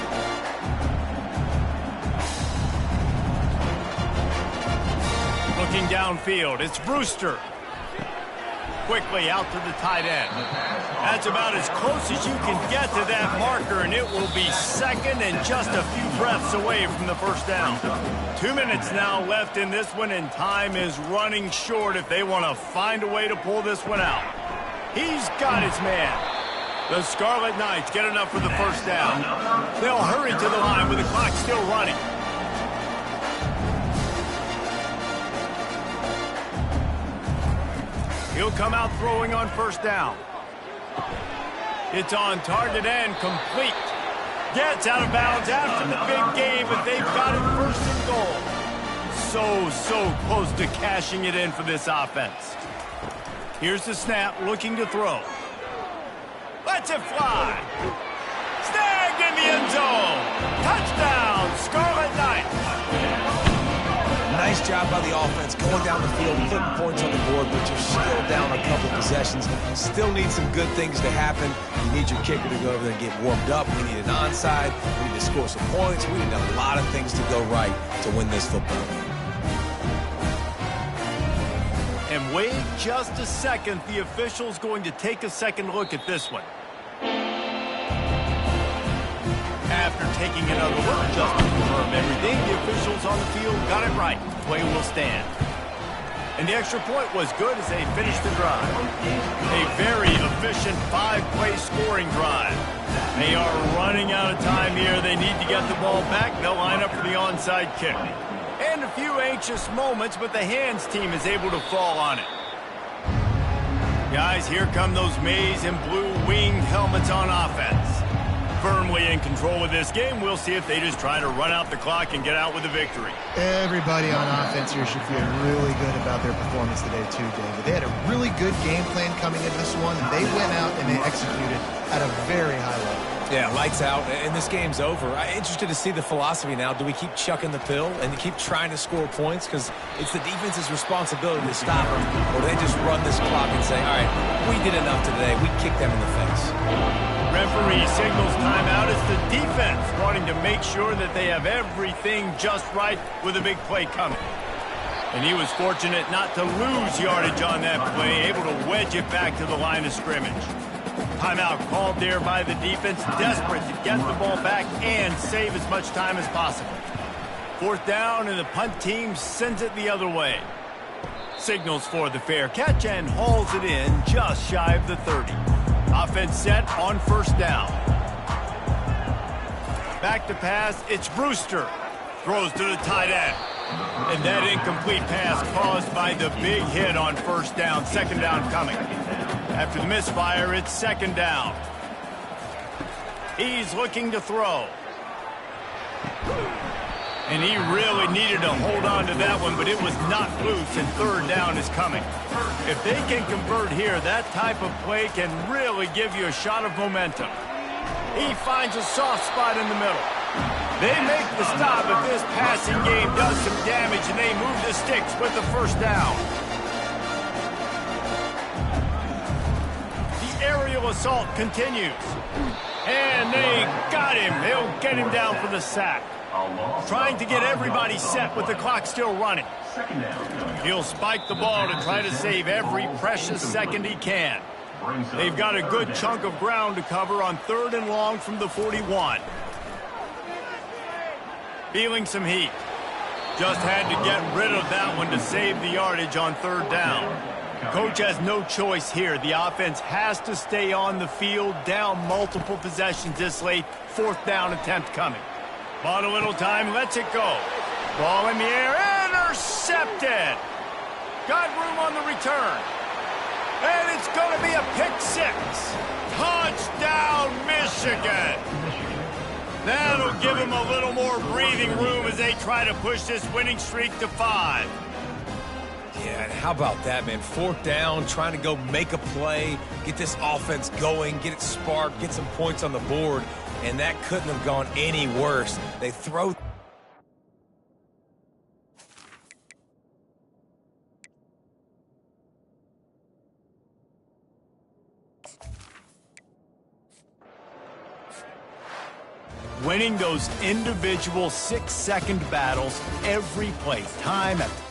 Looking downfield, it's Brewster. Quickly out to the tight end. That's about as close as you can get to that marker, and it will be second and just a few breaths away from the first down. 2 minutes now left in this one, and time is running short if they want to find a way to pull this one out. He's got his man. The Scarlet Knights get enough for the first down. They'll hurry to the line with the clock still running. He'll come out throwing on first down. It's on target and complete. Gets out of bounds after the big game, but they've got it first and goal. So close to cashing it in for this offense. Here's the snap, looking to throw. Lets it fly. Snagged in the end zone. Touchdown, Scarlet Knights. Nice job by the offense going down the field, putting points on the board, but you're still down a couple possessions. Still need some good things to happen. You need your kicker to go over there and get warmed up. We need an onside. We need to score some points. We need a lot of things to go right to win this football game. And wait just a second. The official's going to take a second look at this one. After taking another look, just to confirm everything, the officials on the field got it right. Play will stand. And the extra point was good as they finished the drive. A very efficient 5-play scoring drive. They are running out of time here. They need to get the ball back. They'll line up for the onside kick. And a few anxious moments, but the hands team is able to fall on it. Guys, here come those maize and blue winged helmets on offense. Firmly in control of this game. We'll see if they just try to run out the clock and get out with a victory. Everybody on offense here should feel really good about their performance today too, David. They had a really good game plan coming into this one, and they went out and they executed at a very high level. Yeah, lights out, and this game's over. I'm interested to see the philosophy now. Do we keep chucking the pill and keep trying to score points? Because it's the defense's responsibility to stop them. Or they just run this clock and say, all right, we did enough today. We kicked them in the face. Referee signals timeout. It's the defense wanting to make sure that they have everything just right with a big play coming. And he was fortunate not to lose yardage on that play, able to wedge it back to the line of scrimmage. Timeout called there by the defense, desperate to get the ball back and save as much time as possible. Fourth down, and the punt team sends it the other way. Signals for the fair catch and hauls it in just shy of the 30. Offense set on first down. Back to pass, it's Brewster. Throws to the tight end. And that incomplete pass caused by the big hit on first down. Second down coming. After the misfire, it's second down. He's looking to throw. And he really needed to hold on to that one, but it was knocked loose, and third down is coming. If they can convert here, that type of play can really give you a shot of momentum. He finds a soft spot in the middle. They make the stop, but this passing game does some damage, and they move the sticks with the first down. The aerial assault continues. And they got him. They'll get him down for the sack. Trying to get everybody set with the clock still running. He'll spike the ball to try to save every precious second he can. They've got a good chunk of ground to cover on third and long from the 41. Feeling some heat. Just had to get rid of that one to save the yardage on third down. Coach has no choice here. The offense has to stay on the field, down multiple possessions this late. Fourth down attempt coming. Bought a little time, lets it go. Ball in the air, intercepted. Got room on the return. And it's going to be a pick six. Touchdown, Michigan. That'll give them a little more breathing room as they try to push this winning streak to 5. And how about that, man? 4th down, trying to go make a play, get this offense going, get it sparked, get some points on the board, and that couldn't have gone any worse. They throw... Winning those individual 6-second battles every play, time after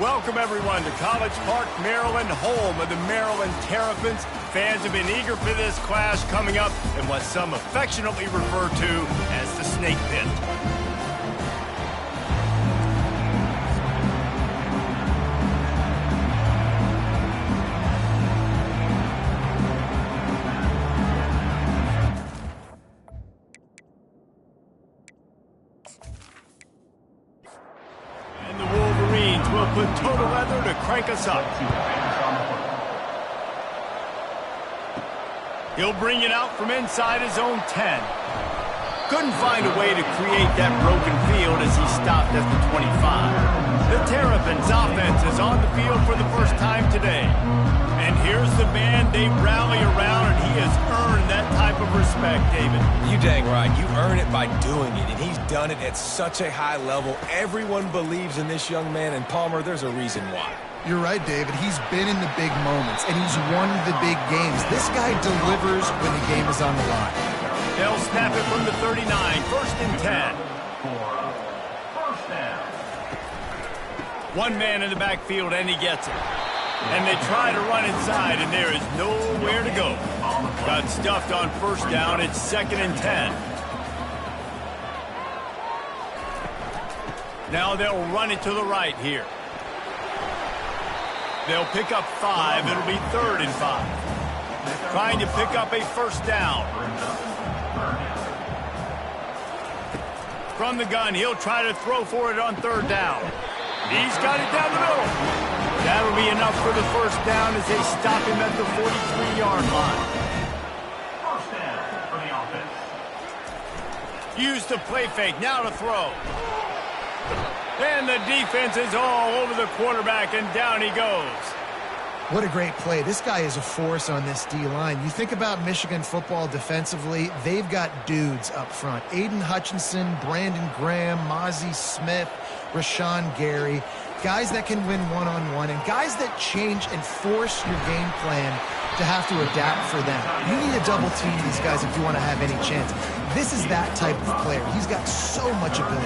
Welcome, everyone, to College Park, Maryland, home of the Maryland Terrapins. Fans have been eager for this clash coming up in what some affectionately refer to as the Snake Pit. Put total leather to crank us up. He'll bring it out from inside his own 10. Couldn't find a way to create that broken field as he stopped at the 25. The Terrapins offense is on the field for the first time today. And here's the man they rally around, and he has earned that type of respect, David. You dang right. You earn it by doing it, and he's done it at such a high level. Everyone believes in this young man, and Palmer, there's a reason why. You're right, David. He's been in the big moments, and he's won the big games. This guy delivers when the game is on the line. They'll snap it from the 39, 1st and 10. First down. One man in the backfield, and he gets it. And they try to run inside, and there is nowhere to go. Got stuffed on 1st down. It's 2nd and 10. Now they'll run it to the right here. They'll pick up 5. It'll be 3rd and 5. Trying to pick up a 1st down. From the gun, he'll try to throw for it on 3rd down. He's got it down the middle. That'll be enough for the 1st down as they stop him at the 43-yard line. First down for the offense. Use the play fake, now to throw. And the defense is all over the quarterback, and down he goes. What a great play. This guy is a force on this D-line. You think about Michigan football defensively, they've got dudes up front. Aiden Hutchinson, Brandon Graham, Mozzie Smith, Rashawn Gary. Guys that can win one-on-one, and guys that change and force your game plan to have to adapt for them. You need to double team these guys if you want to have any chance. This is that type of player. He's got so much ability.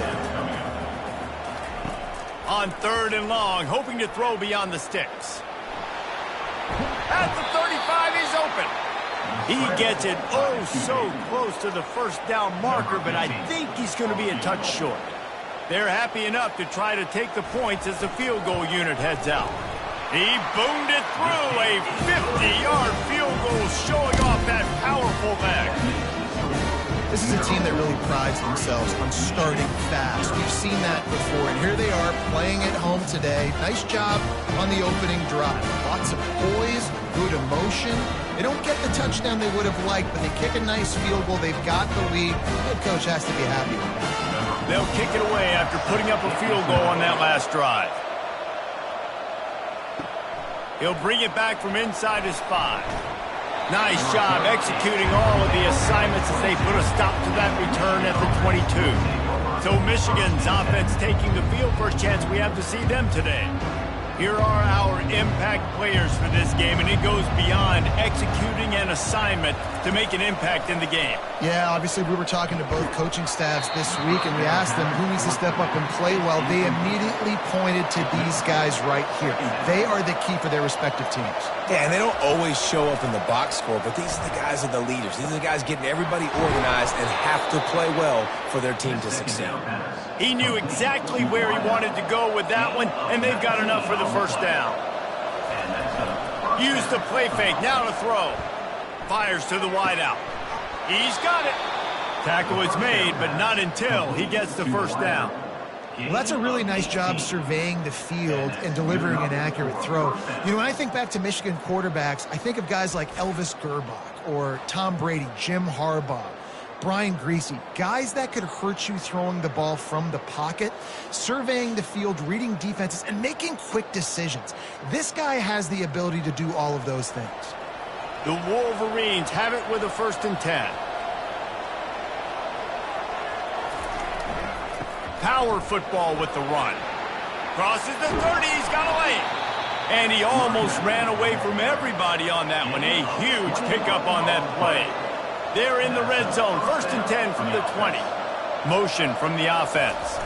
On 3rd and long, hoping to throw beyond the sticks. At the 35, he's open. He gets it oh so close to the 1st down marker, but I think he's going to be a touch short. They're happy enough to try to take the points as the field goal unit heads out. He boomed it through, a 50-yard field goal showing off that powerful leg. This is a team that really prides themselves on starting fast. We've seen that before, and here they are playing at home today. Nice job on the opening drive. Lots of poise, good emotion. They don't get the touchdown they would have liked, but they kick a nice field goal. They've got the lead. The head coach has to be happy with that. They'll kick it away after putting up a field goal on that last drive. He'll bring it back from inside his 5. Nice job executing all of the assignments as they put a stop to that return at the 22. So Michigan's offense taking the field. First chance we have to see them today. Here are our impact players for this game, and it goes beyond executing an assignment to make an impact in the game. Yeah, obviously we were talking to both coaching staffs this week, and we asked them who needs to step up and play well. They immediately pointed to these guys right here. They are the key for their respective teams. Yeah, and they don't always show up in the box score, but these are the guys that are the leaders. These are the guys getting everybody organized and have to play well for their team to succeed. He knew exactly where he wanted to go with that one, and they've got enough for the 1st down. Use the play fake, now to throw. Fires to the wideout. He's got it. Tackle is made, but not until he gets the 1st down. Well, that's a really nice job surveying the field and delivering an accurate throw. You know, when I think back to Michigan quarterbacks, I think of guys like Elvis Gerbach or Tom Brady, Jim Harbaugh, Brian Griese, guys that could hurt you throwing the ball from the pocket, surveying the field, reading defenses, and making quick decisions. This guy has the ability to do all of those things. The Wolverines have it with a 1st and 10. Power football with the run. Crosses the 30, he's got a lane. And he almost ran away from everybody on that one. A huge pickup on that play. They're in the red zone, 1st and 10 from the 20. Motion from the offense.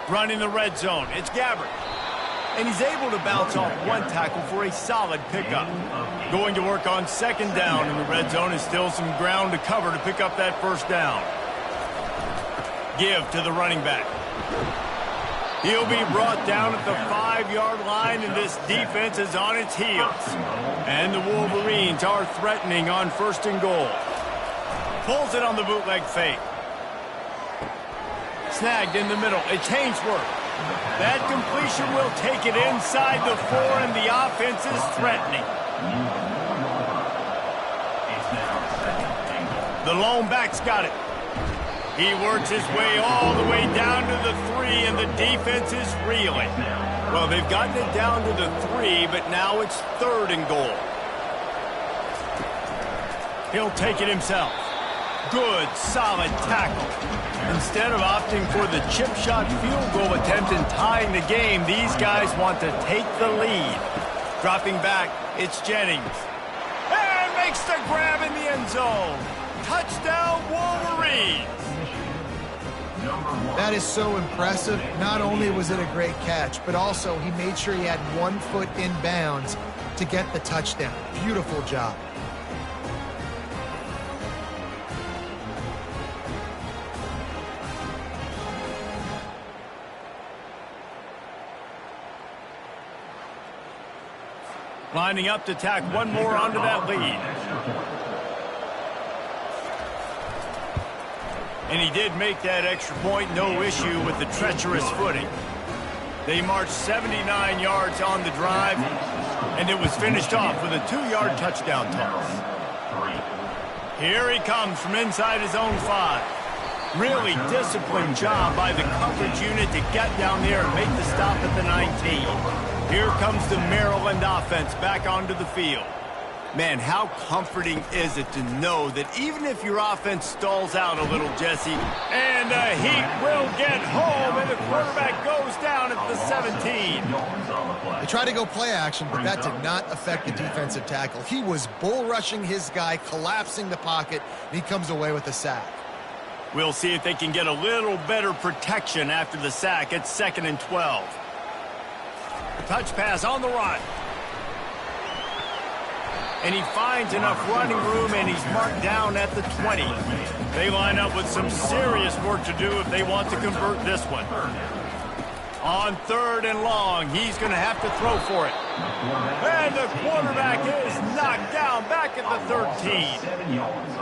Run in the red zone, it's Gabbert. and he's able to bounce off one tackle for a solid pickup. Going to work on second down in the red zone is still some ground to cover to pick up that first down. Give to the running back. He'll be brought down at the 5-yard line, and this defense is on its heels. And the Wolverines are threatening on first and goal. Pulls it on the bootleg fake. Snagged in the middle. It's Hainsworth. That completion will take it inside the 4, and the offense is threatening. The lone back's got it. He works his way all the way down to the 3, and the defense is reeling. Well, they've gotten it down to the 3, but now it's third and goal. He'll take it himself. Good, solid tackle. Instead of opting for the chip shot field goal attempt and tying the game, these guys want to take the lead. Dropping back, it's Jennings. And makes the grab in the end zone. Touchdown, Wolverines. That is so impressive. Not only was it a great catch, but also he made sure he had 1 foot in bounds to get the touchdown. Beautiful job. Lining up to tack one more onto that lead. And he did make that extra point, no issue with the treacherous footing. They marched 79 yards on the drive, and it was finished off with a 2-yard touchdown toss. Here he comes from inside his own 5. Really disciplined job by the coverage unit to get down there and make the stop at the 19. Here comes the Maryland offense back onto the field. Man, how comforting is it to know that even if your offense stalls out a little, Jesse, and the Heat will get home, and the quarterback goes down at the 17. They tried to go play action, but that did not affect the defensive tackle. He was bull rushing his guy, collapsing the pocket, and he comes away with a sack. We'll see if they can get a little better protection after the sack at 2nd and 12. Touch pass on the run. And he finds enough running room, and he's marked down at the 20. They line up with some serious work to do if they want to convert this one. On 3rd and long, he's going to have to throw for it. And the quarterback is knocked down back at the 13.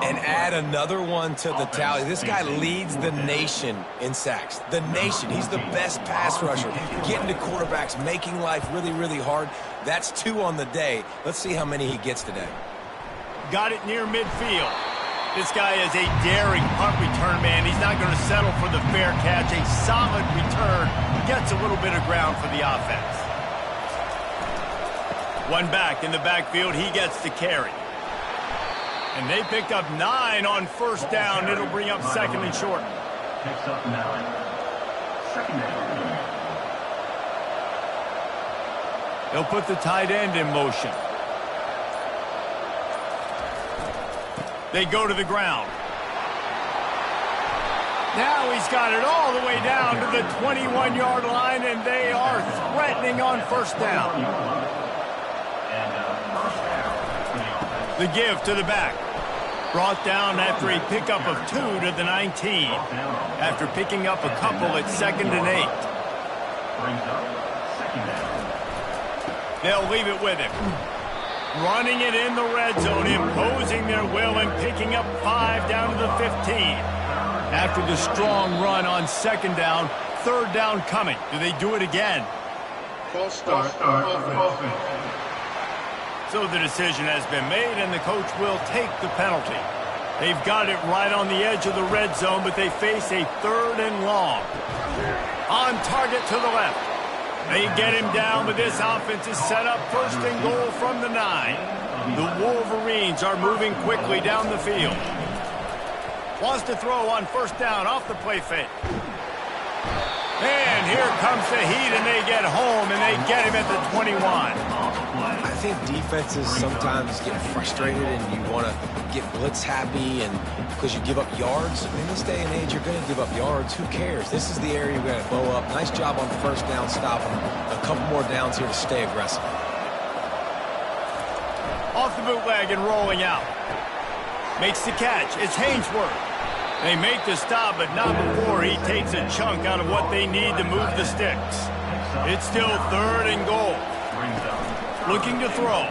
And add another one to the tally. This guy leads the nation in sacks. The nation. He's the best pass rusher. Getting to quarterbacks, making life really, really hard. That's 2 on the day. Let's see how many he gets today. Got it near midfield. This guy is a daring punt return man. He's not going to settle for the fair catch. A solid return. Gets a little bit of ground for the offense. One back in the backfield. He gets the carry. And they picked up 9 on first down. It'll bring up 2nd and short. Picks up 9. 2nd down. They'll put the tight end in motion. They go to the ground. Now he's got it all the way down to the 21-yard line, and they are threatening on first down. The give to the back. Brought down after a pickup of 2 to the 19. After picking up a couple at 2nd and 8. They'll leave it with him. Running it in the red zone, imposing their will and picking up 5 down to the 15. After the strong run on 2nd down, 3rd down coming. Do they do it again? False start. Offense. So the decision has been made, and the coach will take the penalty. They've got it right on the edge of the red zone, but they face a 3rd and long. On target to the left. They get him down, but this offense is set up 1st and goal from the 9. The Wolverines are moving quickly down the field. Wants to throw on 1st down off the play fake. And here comes the Heat, and they get home, and they get him at the 21. I think defenses sometimes get frustrated and you want to get blitz happy and because you give up yards. In this day and age, you're going to give up yards. Who cares? This is the area you're going to blow up. Nice job on first down stopping. A couple more downs here to stay aggressive. Off the bootleg and rolling out. Makes the catch. It's Hainsworth. They make the stop, but not before he takes a chunk out of what they need to move the sticks. It's still 3rd and goal. Looking to throw.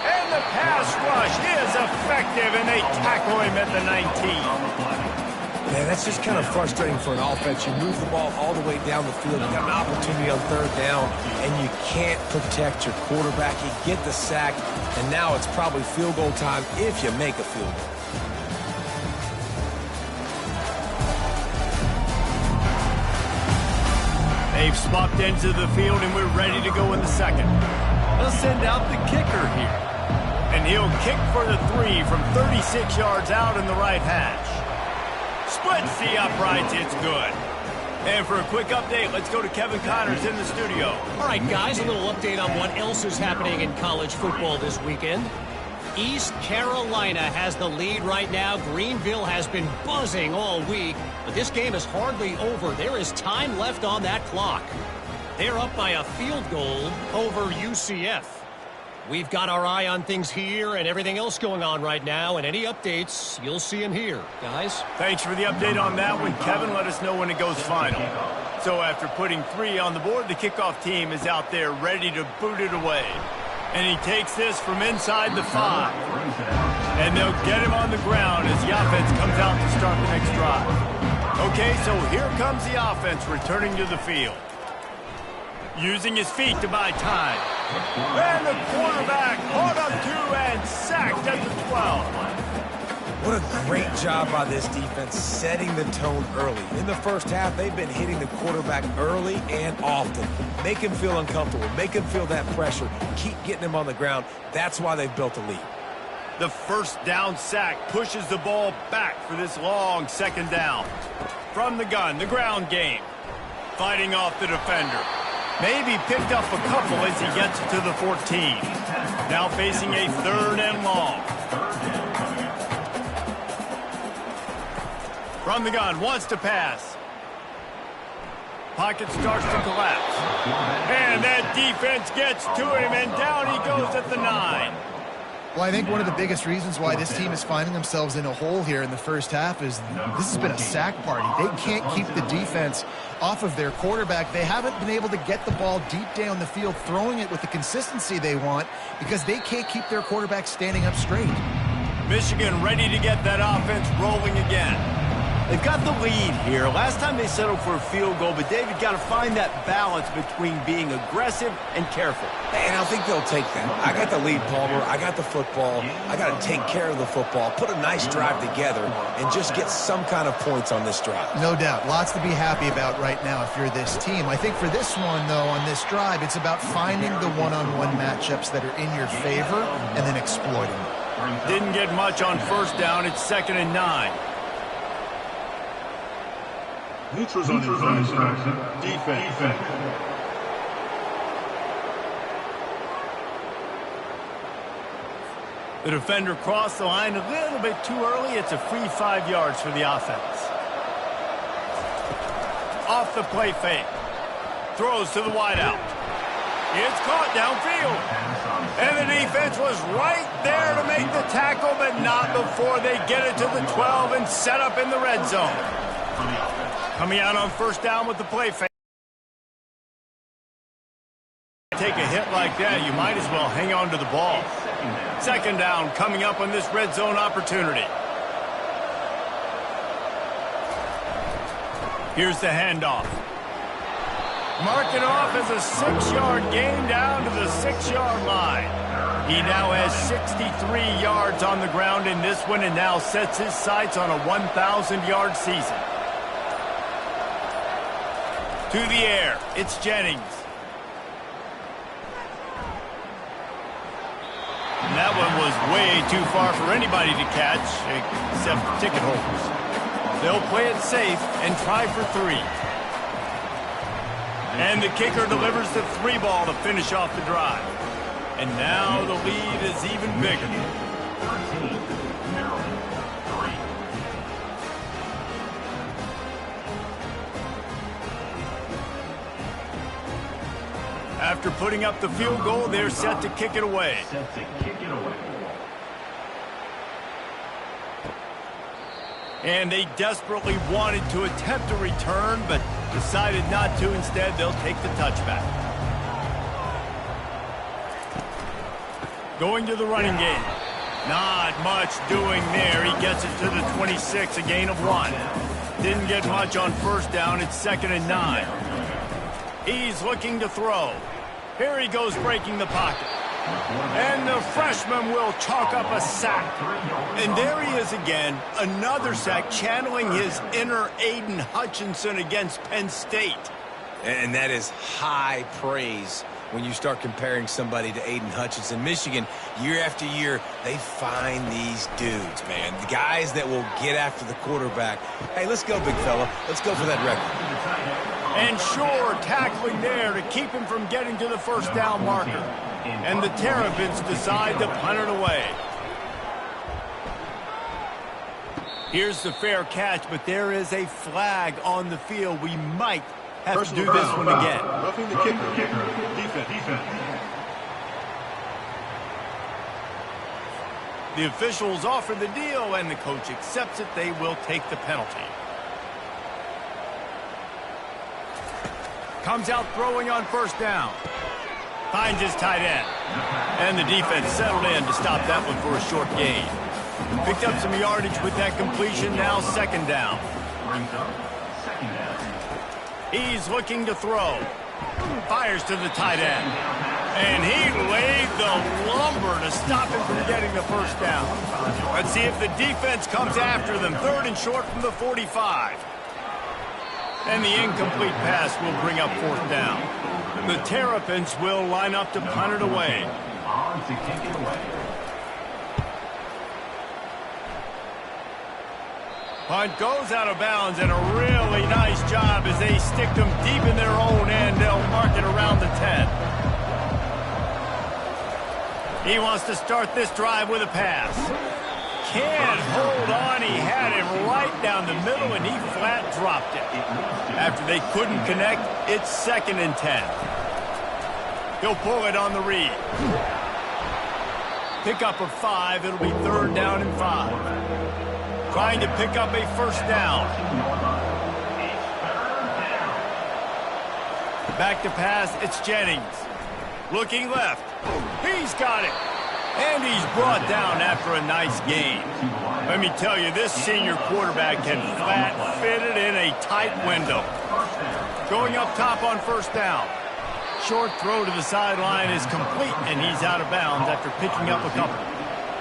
And the pass rush is effective, and they tackle him at the 19. Man, that's just kind of frustrating for an offense. You move the ball all the way down the field. You got an opportunity on 3rd down, and you can't protect your quarterback. You get the sack, and now it's probably field goal time if you make a field goal. They've swapped into the field, and we're ready to go in the second. They'll send out the kicker here. And he'll kick for the 3 from 36 yards out in the right hash. Splits the uprights. It's good. And for a quick update, let's go to Kevin Connors in the studio. All right, guys, a little update on what else is happening in college football this weekend. East Carolina has the lead right now. Greenville has been buzzing all week, but this game is hardly over. There is time left on that clock. They're up by a field goal over UCF. We've got our eye on things here and everything else going on right now, and any updates, you'll see them here. Guys? Thanks for the update on that one, Kevin. Let us know when it goes final. So after putting 3 on the board, the kickoff team is out there ready to boot it away. And he takes this from inside the 5. And they'll get him on the ground as the offense comes out to start the next drive. Okay, so here comes the offense returning to the field. Using his feet to buy time. And the quarterback caught up 2 and sacked at the 12. What a great job by this defense setting the tone early. In the first half, they've been hitting the quarterback early and often. Make him feel uncomfortable. Make him feel that pressure. Keep getting him on the ground. That's why they've built a lead. The first down sack pushes the ball back for this long 2nd down. From the gun, the ground game. Fighting off the defender. Maybe picked up a couple as he gets to the 14. Now facing a 3rd and long. From the gun, wants to pass. Pocket starts to collapse. And that defense gets to him, and down he goes at the 9. Well, I think one of the biggest reasons why this team is finding themselves in a hole here in the first half is this has been a sack party. They can't keep the defense off of their quarterback. They haven't been able to get the ball deep down the field, throwing it with the consistency they want because they can't keep their quarterback standing up straight. Michigan ready to get that offense rolling again. They've got the lead here. Last time they settled for a field goal, but David got to find that balance between being aggressive and careful. And I think they'll take that. I got the lead, Palmer. I got the football. I got to take care of the football, put a nice drive together, and just get some kind of points on this drive. No doubt. Lots to be happy about right now if you're this team. I think for this one, though, on this drive, it's about finding the one-on-one matchups that are in your favor and then exploiting them. Didn't get much on first down. It's 2nd and 9. Neutrals on infraction. Defense. The defender crossed the line a little bit too early. It's a free 5 yards for the offense. Off the play fake. Throws to the wideout. It's caught downfield. And the defense was right there to make the tackle, but not before they get it to the 12 and set up in the red zone. Coming out on first down with the play fake. Take a hit like that, you might as well hang on to the ball. 2nd down coming up on this red zone opportunity. Here's the handoff. Marking off as a 6-yard gain down to the 6-yard line. He now has 63 yards on the ground in this one and now sets his sights on a 1,000-yard season. To the air, it's Jennings. And that one was way too far for anybody to catch, except ticket holders. They'll play it safe and try for 3. And the kicker delivers the 3 ball to finish off the drive. And now the lead is even bigger. 13, Maryland, 3. After putting up the field goal, they're set to kick it away. Set to kick it away. And they desperately wanted to attempt a return, but decided not to. Instead, they'll take the touchback. Going to the running game. Not much doing there. He gets it to the 26, a gain of 1. Didn't get much on first down. It's 2nd and 9. He's looking to throw. Here he goes breaking the pocket. And the freshman will chalk up a sack. And there he is again, another sack, channeling his inner Aiden Hutchinson against Penn State. And that is high praise when you start comparing somebody to Aiden Hutchinson. Michigan, year after year, they find these dudes, man. The guys that will get after the quarterback. Hey, let's go, big fella. Let's go for that record. And sure, tackling there to keep him from getting to the first down marker. And the Terrapins decide to punt it away. Here's the fair catch, but there is a flag on the field. We might have to do this one again. Roughing the kicker. Defense. The officials offer the deal, and the coach accepts it. They will take the penalty. Comes out throwing on first down. Finds his tight end. And the defense settled in to stop that one for a short gain. Picked up some yardage with that completion. Now 2nd down. Brings up 2nd down. He's looking to throw. Fires to the tight end. And he laid the lumber to stop him from getting the first down. Let's see if the defense comes after them. 3rd and short from the 45. And the incomplete pass will bring up 4th down. The Terrapins will line up to punt it away. On to kick it away. Punt goes out of bounds, and a really nice job as they stick them deep in their own end. They'll mark it around the 10. He wants to start this drive with a pass. Can't hold on. He had him right down the middle, and he flat dropped it. After they couldn't connect, it's 2nd and 10. He'll pull it on the read. Pick up of 5. It'll be 3rd down and 5. Trying to pick up a first down. Back to pass. It's Jennings. Looking left. He's got it. And he's brought down after a nice gain. Let me tell you, this senior quarterback can flat fit it in a tight window. Going up top on first down. Short throw to the sideline is complete, and he's out of bounds after picking up a couple.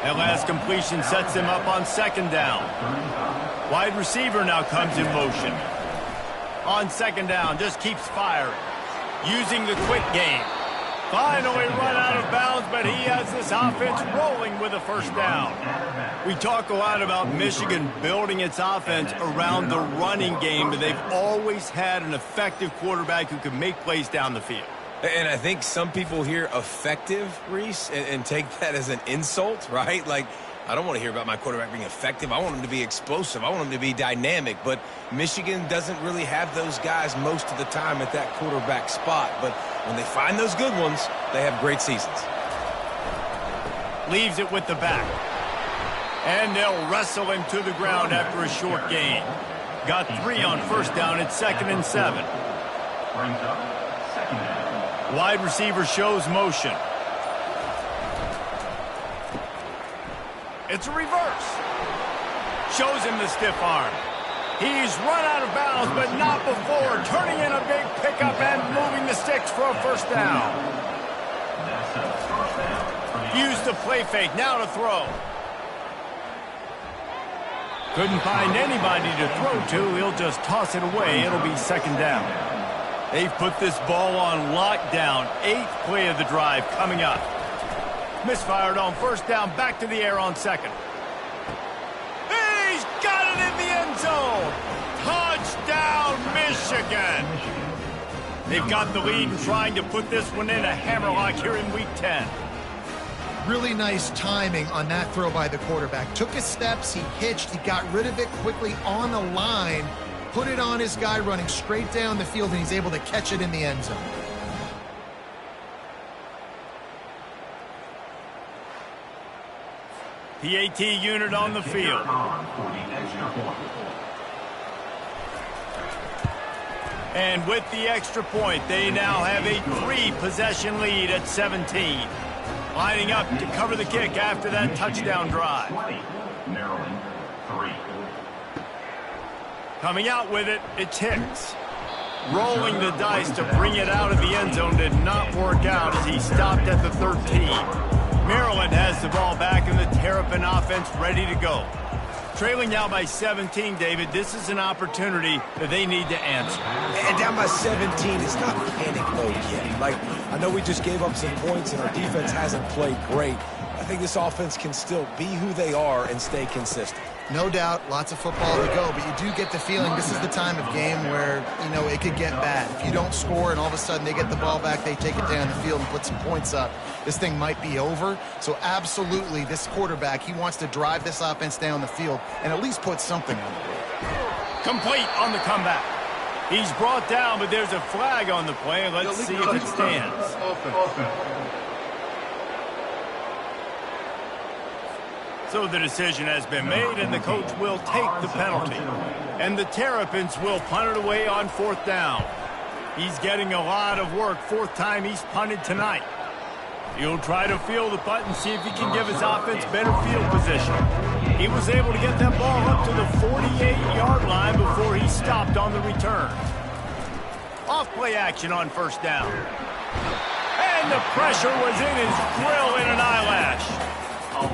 That last completion sets him up on 2nd down. Wide receiver now comes in motion. On 2nd down, just keeps firing. Using the quick game. Finally run out of bounds, but he has this offense rolling with a first down. We talk a lot about Michigan building its offense around the running game, but they've always had an effective quarterback who can make plays down the field. And I think some people hear effective, Reese, and take that as an insult, right? Like, I don't want to hear about my quarterback being effective. I want him to be explosive. I want him to be dynamic. But Michigan doesn't really have those guys most of the time at that quarterback spot. But when they find those good ones, they have great seasons. Leaves it with the back. And they'll wrestle him to the ground after a short gain. Got 3 on first down at 2nd and 7. Brings up 2nd down. Wide receiver shows motion. It's a reverse. Shows him the stiff arm. He's run out of bounds, but not before. Turning in a big pickup and moving the sticks for a first down. That's a first down. Used the play fake. Now to throw. Couldn't find anybody to throw to. He'll just toss it away. It'll be 2nd down. They've put this ball on lockdown. 8th play of the drive coming up. Misfired on first down. Back to the air on 2nd. He's got it in the end zone. Touchdown, Michigan. They've got the lead and trying to put this one in a hammerlock here in Week 10. Really nice timing on that throw by the quarterback. Took his steps, he hitched, he got rid of it quickly on the line, put it on his guy running straight down the field, and he's able to catch it in the end zone. PAT unit on the field. And with the extra point, they now have a 3-possession lead at 17. Lining up to cover the kick after that touchdown drive. Maryland, 3. Coming out with it, it's Hicks. Rolling the dice to bring it out of the end zone did not work out as he stopped at the 13. Maryland has the ball back and the Terrapin offense ready to go. Trailing now by 17, David, this is an opportunity that they need to answer. And down by 17, it's not panic mode yet. Like, I know we just gave up some points and our defense hasn't played great. I think this offense can still be who they are and stay consistent. No doubt, lots of football to go, but you do get the feeling this is the time of game where, you know, it could get bad. If you don't score and all of a sudden they get the ball back, they take it down the field and put some points up, this thing might be over. So absolutely, this quarterback, he wants to drive this offense down the field and at least put something on the board. Complete on the comeback. He's brought down, but there's a flag on the play. Let's see if it stands. So the decision has been made, and the coach will take the penalty. And the Terrapins will punt it away on 4th down. He's getting a lot of work. 4th time he's punted tonight. He'll try to field the punt and see if he can give his offense better field position. He was able to get that ball up to the 48-yard line before he stopped on the return. Off-play action on 1st down. And the pressure was in his grill in an eyelash.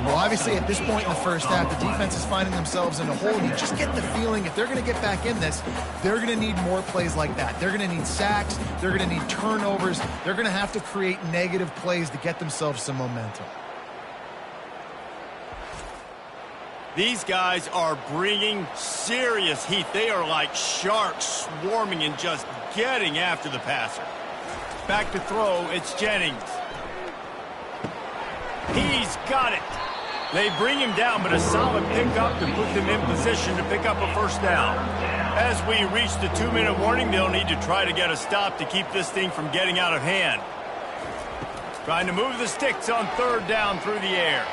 Well, obviously, at this point in the first half, the defense is finding themselves in a hole. You just get the feeling if they're going to get back in this, they're going to need more plays like that. They're going to need sacks. They're going to need turnovers. They're going to have to create negative plays to get themselves some momentum. These guys are bringing serious heat. They are like sharks swarming and just getting after the passer. Back to throw, it's Jennings. He's got it. They bring him down, but a solid pickup to put them in position to pick up a 1st down. As we reach the 2-minute warning, they'll need to try to get a stop to keep this thing from getting out of hand. Trying to move the sticks on 3rd down through the air.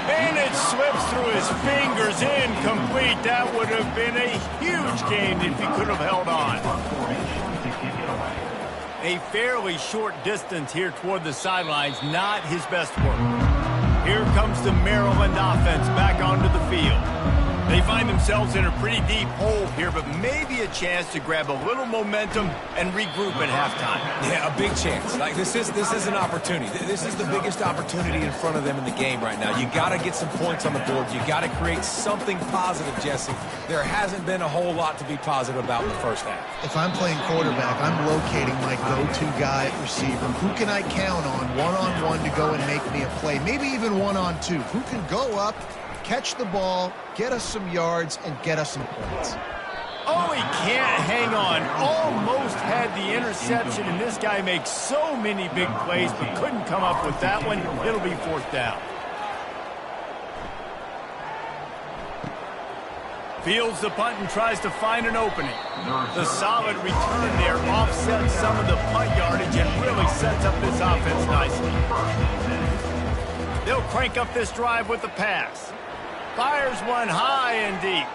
And it slips through his fingers, incomplete. That would have been a huge gain if he could have held on. A fairly short distance here toward the sidelines, not his best work. Here comes the Maryland offense back onto the field. They find themselves in a pretty deep hole here, but maybe a chance to grab a little momentum and regroup at halftime. Yeah, a big chance. Like this is an opportunity. This is the biggest opportunity in front of them in the game right now. You got to get some points on the board. You got to create something positive, Jesse. There hasn't been a whole lot to be positive about in the first half. If I'm playing quarterback, I'm locating my go-to guy at receiver. Who can I count on one-on-one to go and make me a play? Maybe even one-on-two. Who can go up, catch the ball, get us some yards, and get us some points. Oh, he can't hang on. Almost had the interception, and this guy makes so many big plays, but couldn't come up with that one. It'll be 4th down. Fields the punt and tries to find an opening. The solid return there offsets some of the punt yardage and really sets up this offense nicely. They'll crank up this drive with the pass. Fires one high and deep.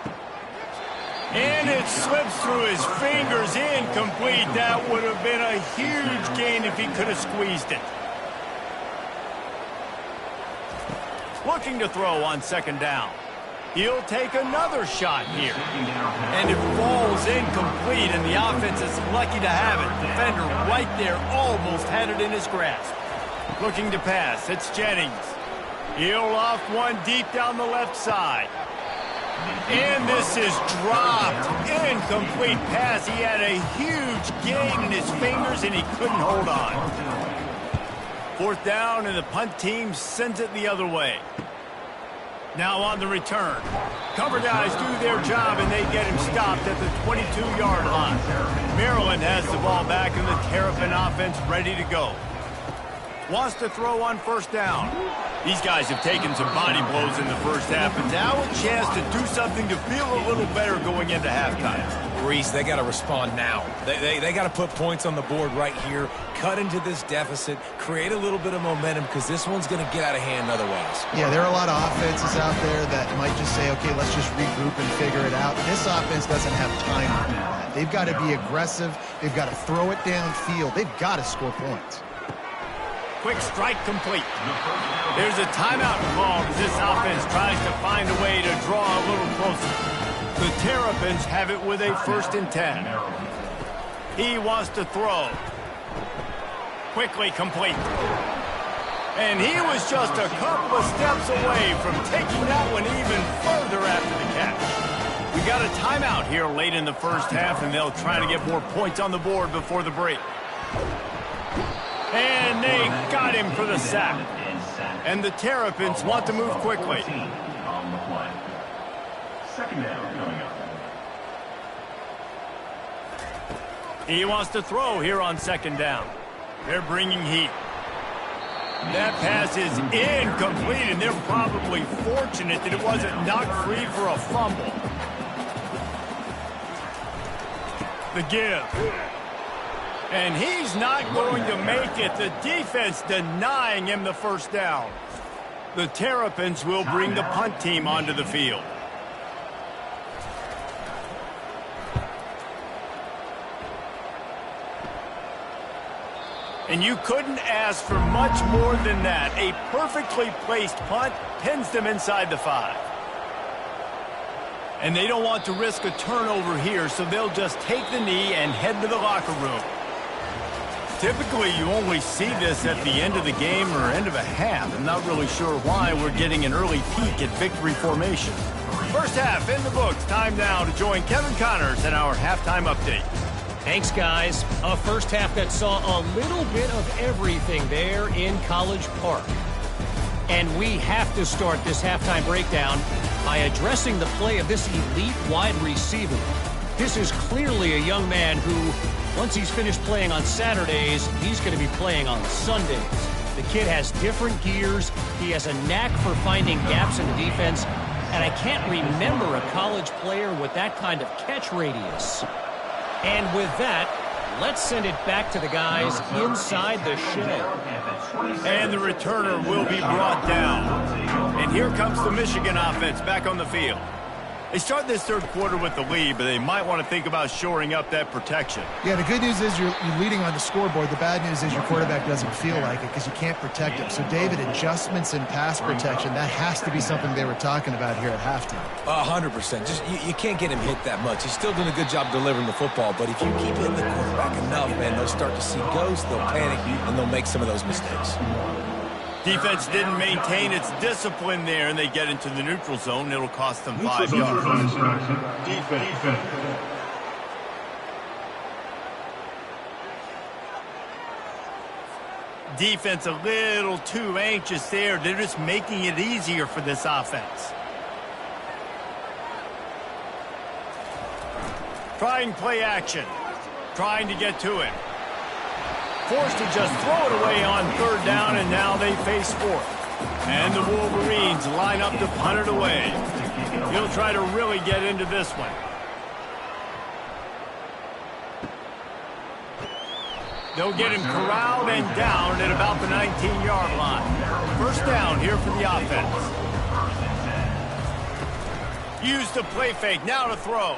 And it slips through his fingers, incomplete. That would have been a huge gain if he could have squeezed it. Looking to throw on 2nd down. He'll take another shot here. And it falls incomplete, and the offense is lucky to have it. Defender right there almost had it in his grasp. Looking to pass, it's Jennings. He'll loft one deep down the left side. And this is dropped. Incomplete pass. He had a huge gain in his fingers, and he couldn't hold on. 4th down, and the punt team sends it the other way. Now on the return. Cover guys do their job, and they get him stopped at the 22-yard line. Maryland has the ball back, and the Terrapin offense ready to go. Wants to throw on first down. These guys have taken some body blows in the first half, and now a chance to do something to feel a little better going into halftime. Reese, they got to respond now. They got to put points on the board right here, cut into this deficit, create a little bit of momentum, because this one's going to get out of hand otherwise. Yeah, there are a lot of offenses out there that might just say, okay, let's just regroup and figure it out. This offense doesn't have time to do that. They've got to be aggressive. They've got to throw it downfield. They've got to score points. Quick strike complete. There's a timeout called as this offense tries to find a way to draw a little closer. The Terrapins have it with a 1st and 10. He wants to throw. Quickly complete. And he was just a couple of steps away from taking that one even further after the catch. We got a timeout here late in the first half, and they'll try to get more points on the board before the break. And they got him for the sack. And the Terrapins want to move quickly. Second down coming up. He wants to throw here on 2nd down. They're bringing heat. That pass is incomplete, and they're probably fortunate that it wasn't knocked free for a fumble. The give. And he's not going to make it. The defense denying him the first down. The Terrapins will bring the punt team onto the field. And you couldn't ask for much more than that. A perfectly placed punt pins them inside the 5. And they don't want to risk a turnover here, so they'll just take the knee and head to the locker room. Typically, you only see this at the end of the game or end of a half. I'm not really sure why we're getting an early peek at victory formation. First half in the books. Time now to join Kevin Connors in our halftime update. Thanks, guys. A first half that saw a little bit of everything there in College Park. And we have to start this halftime breakdown by addressing the play of this elite wide receiver. This is clearly a young man who, once he's finished playing on Saturdays, he's going to be playing on Sundays. The kid has different gears. He has a knack for finding gaps in the defense. And I can't remember a college player with that kind of catch radius. And with that, let's send it back to the guys inside the shed. And the returner will be brought down. And here comes the Michigan offense back on the field. They start this third quarter with the lead, but they might want to think about shoring up that protection. Yeah, the good news is you're leading on the scoreboard. The bad news is your quarterback doesn't feel like it because you can't protect him. So, David, adjustments in pass protection, that has to be something they were talking about here at halftime. 100%. Just you can't get him hit that much. He's still doing a good job delivering the football, but if you keep hitting the quarterback enough, man, they'll start to see ghosts, they'll panic, and they'll make some of those mistakes. Defense didn't maintain its discipline there, and they get into the neutral zone. It'll cost them 5 yards. Defense. Defense a little too anxious there. They're just making it easier for this offense. Trying play action. Trying to get to him. Forced to just throw it away on 3rd down, and now they face 4th. And the Wolverines line up to punt it away. He'll try to really get into this one. They'll get him corralled and down at about the 19-yard line. First down here for the offense. Use the play fake, now to throw.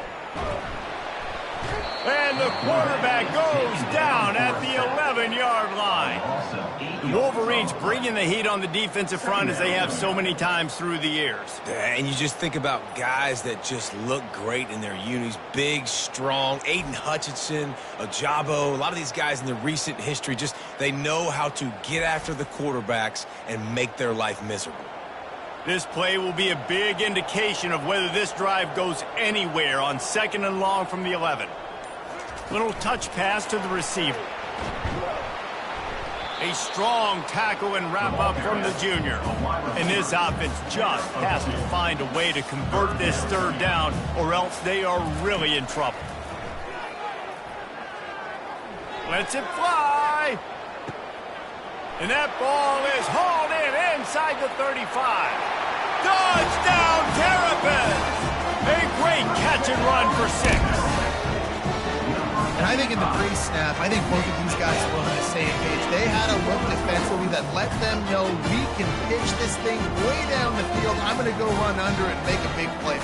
And the quarterback goes down at the 11-yard line. The Wolverines bringing the heat on the defensive front as they have so many times through the years. And you just think about guys that just look great in their unis. Big, strong. Aiden Hutchinson, Ojabo, a lot of these guys in the recent history, just they know how to get after the quarterbacks and make their life miserable. This play will be a big indication of whether this drive goes anywhere on 2nd and long from the 11. Little touch pass to the receiver. A strong tackle and wrap-up from the junior. And this offense just has to find a way to convert this third down, or else they are really in trouble. Lets it fly. And that ball is hauled in inside the 35. Touchdown, Terrapins! A great catch and run for 6. And I think in the pre-snap, I think both of these guys were on the same page. They had a look defensively that let them know we can pitch this thing way down the field. I'm going to go run under it and make a big play.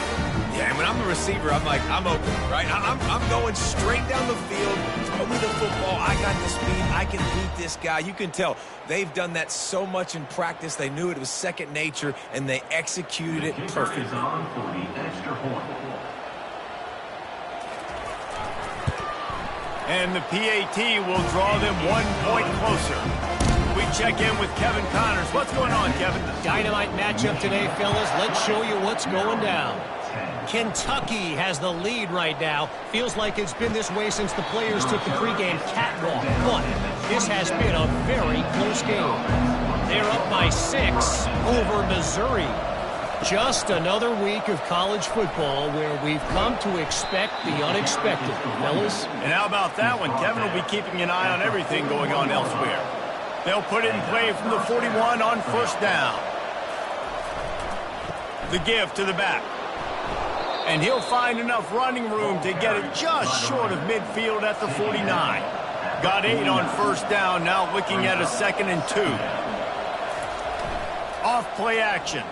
Yeah, and when I'm the receiver, I'm like, I'm open, right? I'm going straight down the field. Throw me the football. I got the speed. I can beat this guy. You can tell they've done that so much in practice. They knew it was second nature, and they executed it perfectly. And the PAT will draw them 1 point closer. We check in with Kevin Connors. What's going on, Kevin? Dynamite matchup today, fellas. Let's show you what's going down. Kentucky has the lead right now. Feels like it's been this way since the players took the pregame catwalk. But this has been a very close game. They're up by 6 over Missouri. Just another week of college football where we've come to expect the unexpected, fellas. And how about that one? Kevin will be keeping an eye on everything going on elsewhere. They'll put it in play from the 41 on first down. The give to the back. And he'll find enough running room to get it just short of midfield at the 49. Got 8 on first down, now looking at a 2nd and 2. Off play action.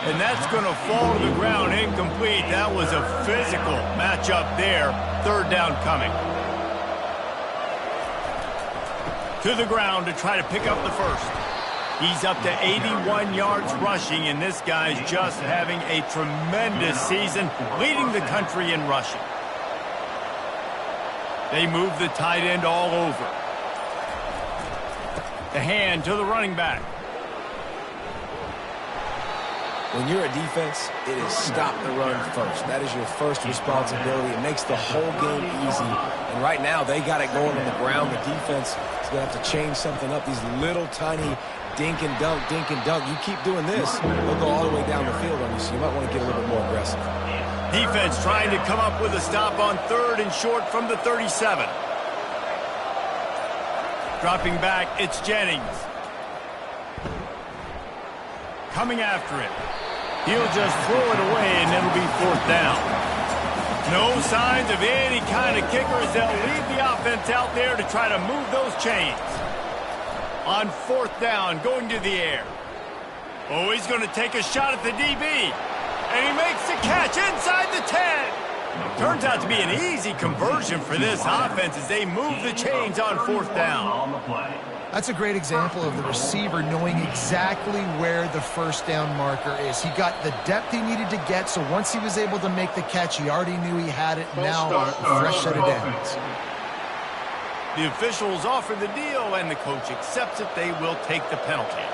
And that's going to fall to the ground incomplete. That was a physical matchup there. Third down coming. To the ground to try to pick up the first. He's up to 81 yards rushing, and this guy's just having a tremendous season, leading the country in rushing. They move the tight end all over. The hand to the running back. When you're a defense, it is stop the run first. That is your first responsibility. It makes the whole game easy. And right now, they got it going on the ground. The defense is going to have to change something up. These little tiny dink and dunk, dink and dunk. You keep doing this, they'll go all the way down the field on you, so you might want to get a little bit more aggressive. Defense trying to come up with a stop on 3rd and short from the 37. Dropping back, it's Jennings. Coming after it. He'll just throw it away, and it'll be 4th down. No signs of any kind of kickers. They'll leave the offense out there to try to move those chains. On 4th down, going to the air. Oh, he's going to take a shot at the DB. And he makes the catch inside the 10. Turns out to be an easy conversion for this offense as they move the chains on 4th down. That's a great example of the receiver knowing exactly where the first down marker is. He got the depth he needed to get, so once he was able to make the catch, he already knew he had it. Now, a fresh set of downs. The officials offer the deal, and the coach accepts it. They will take the penalty.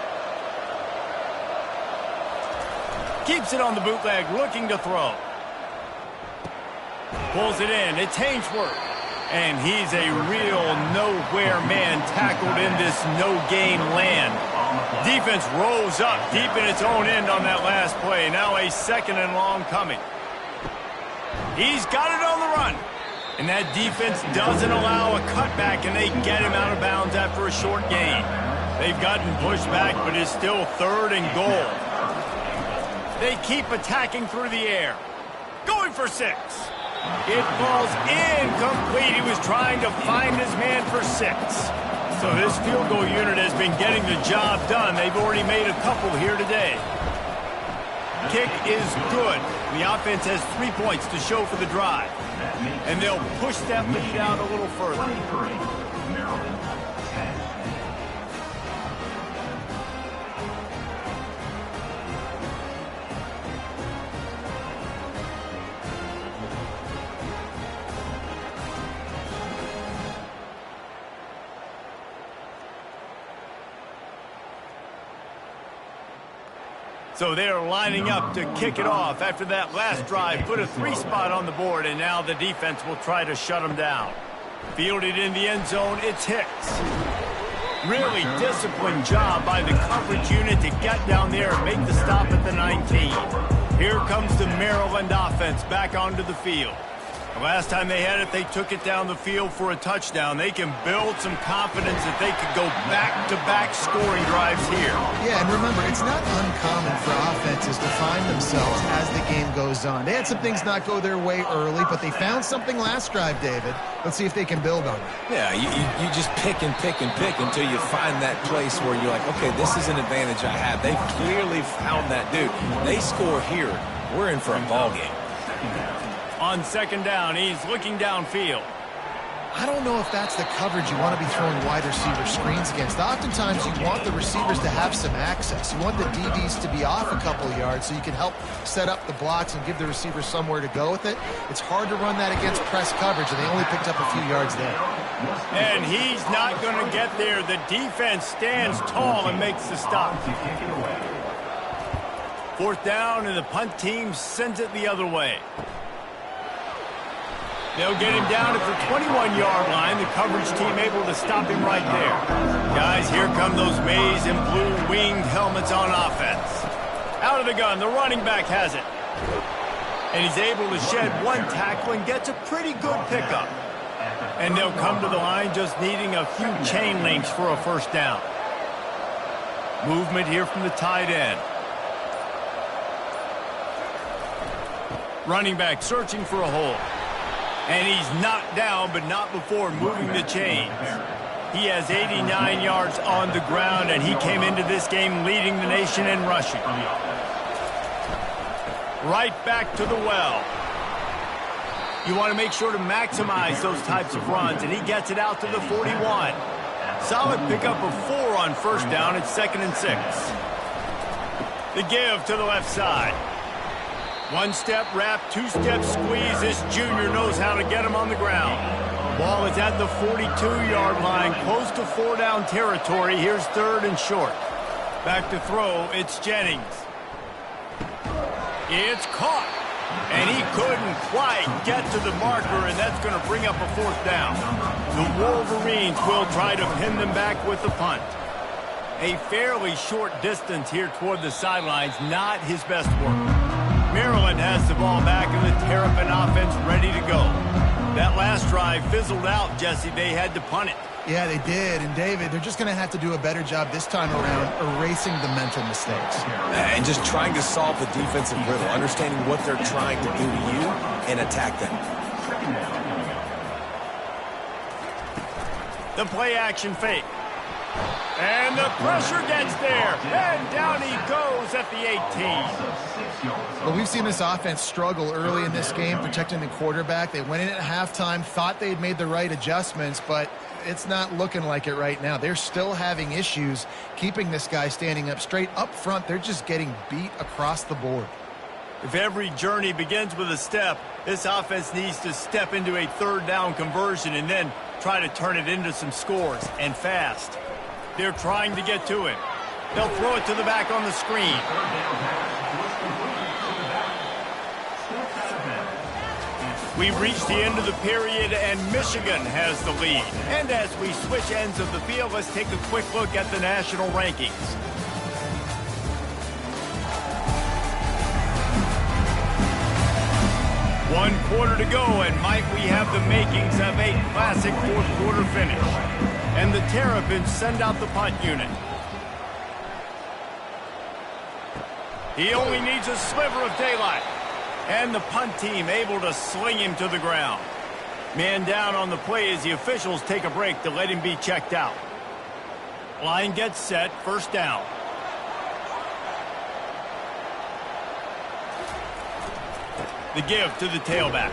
Keeps it on the bootleg, looking to throw. Pulls it in. It's Hainsworth. And he's a real nowhere man tackled in this no-gain land. Defense rolls up deep in its own end on that last play. Now a 2nd and long coming. He's got it on the run. And that defense doesn't allow a cutback, and they get him out of bounds after a short gain. They've gotten pushed back, but it's still 3rd and goal. They keep attacking through the air. Going for 6. It falls incomplete. He was trying to find his man for 6. So this field goal unit has been getting the job done. They've already made a couple here today. Kick is good. The offense has 3 points to show for the drive. And they'll push that lead out a little further. So they're lining up to kick it off after that last drive. Put a 3 spot on the board, and now the defense will try to shut them down. Fielded in the end zone, it's Hicks. Really disciplined job by the coverage unit to get down there and make the stop at the 19. Here comes the Maryland offense back onto the field. The last time they had it, they took it down the field for a touchdown. They can build some confidence that they could go back-to-back scoring drives here. Yeah, and remember, it's not uncommon for offenses to find themselves as the game goes on. They had some things not go their way early, but they found something last drive, David. Let's see if they can build on it. Yeah, you just pick and pick and pick until you find that place where you're like, okay, this is an advantage I have. They clearly found that dude. They score here, we're in for a ball game. On second down, he's looking downfield. I don't know if that's the coverage you want to be throwing wide receiver screens against. Oftentimes, you want the receivers to have some access. You want the DBs to be off a couple yards so you can help set up the blocks and give the receiver somewhere to go with it. It's hard to run that against press coverage, and they only picked up a few yards there. And he's not going to get there. The defense stands tall and makes the stop. Fourth down, and the punt team sends it the other way. They'll get him down at the 21-yard line. The coverage team able to stop him right there. Guys, here come those maize and blue winged helmets on offense. Out of the gun, the running back has it. And he's able to shed one tackle and gets a pretty good pickup. And they'll come to the line just needing a few chain links for a first down. Movement here from the tight end. Running back searching for a hole. And he's knocked down, but not before moving the chains. He has 89 yards on the ground, and he came into this game leading the nation in rushing. Right back to the well. You want to make sure to maximize those types of runs, and he gets it out to the 41. Solid pickup of 4 on first down. It's 2nd and 6. The give to the left side. One-step wrap, two-step squeeze. This junior knows how to get him on the ground. Ball is at the 42-yard line, close to 4-down territory. Here's 3rd and short. Back to throw, it's Jennings. It's caught. And he couldn't quite get to the marker, and that's going to bring up a 4th down. The Wolverines will try to pin them back with the punt. A fairly short distance here toward the sidelines, not his best work. Maryland has the ball back and the Terrapin offense ready to go. That last drive fizzled out, Jesse. They had to punt it. Yeah, they did. And, David, they're just going to have to do a better job this time around erasing the mental mistakes. And just trying to solve the defensive riddle, understanding what they're trying to do to you and attack them. The play-action fake. And the pressure gets there. And down he goes at the 18. Well, we've seen this offense struggle early in this game, protecting the quarterback. They went in at halftime, thought they had made the right adjustments, but it's not looking like it right now. They're still having issues keeping this guy standing up straight. Up front, they're just getting beat across the board. If every journey begins with a step, this offense needs to step into a 3rd down conversion and then try to turn it into some scores, and fast. They're trying to get to him. They'll throw it to the back on the screen. We've reached the end of the period, and Michigan has the lead. And as we switch ends of the field, let's take a quick look at the national rankings. One quarter to go, and might we have the makings of a classic 4th quarter finish. And the Terrapins send out the punt unit. He only needs a sliver of daylight. And the punt team able to sling him to the ground. Man down on the play as the officials take a break to let him be checked out. Line gets set, 1st down. The give to the tailback.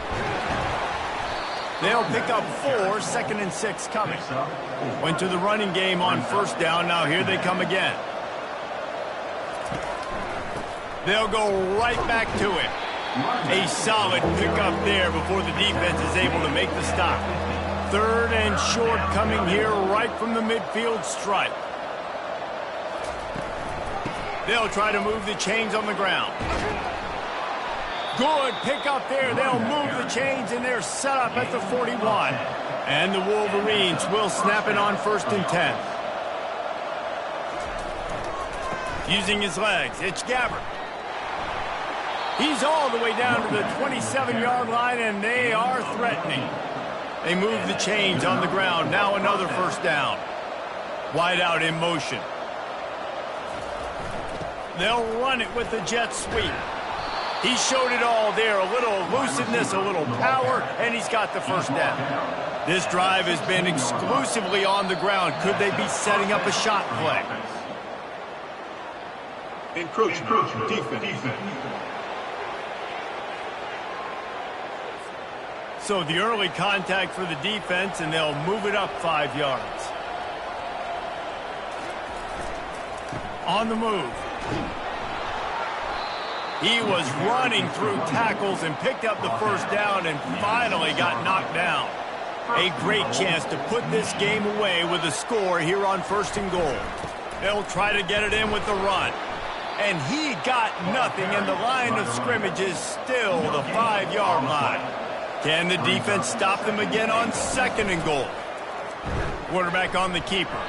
They'll pick up 4, 2nd and 6 coming. Went to the running game on 1st down. Now here they come again. They'll go right back to it. A solid pickup there before the defense is able to make the stop. 3rd and short coming here right from the midfield stripe. They'll try to move the chains on the ground. Good pick up there. They'll move the chains, and they're set up at the 41. And the Wolverines will snap it on 1st and 10. Using his legs, it's Gabbert. He's all the way down to the 27-yard line, and they are threatening. They move the chains on the ground. Now another 1st down. Wide out in motion. They'll run it with the jet sweep. He showed it all there. A little elusiveness, a little power, and he's got the 1st down. This drive has been exclusively on the ground. Could they be setting up a shot play? Encroachment. Defense. So the early contact for the defense, and they'll move it up 5 yards. On the move. He was running through tackles and picked up the 1st down and finally got knocked down. A great chance to put this game away with a score here on 1st and goal. They'll try to get it in with the run. And he got nothing, and the line of scrimmage is still the 5-yard line. Can the defense stop them again on 2nd and goal? Quarterback on the keeper.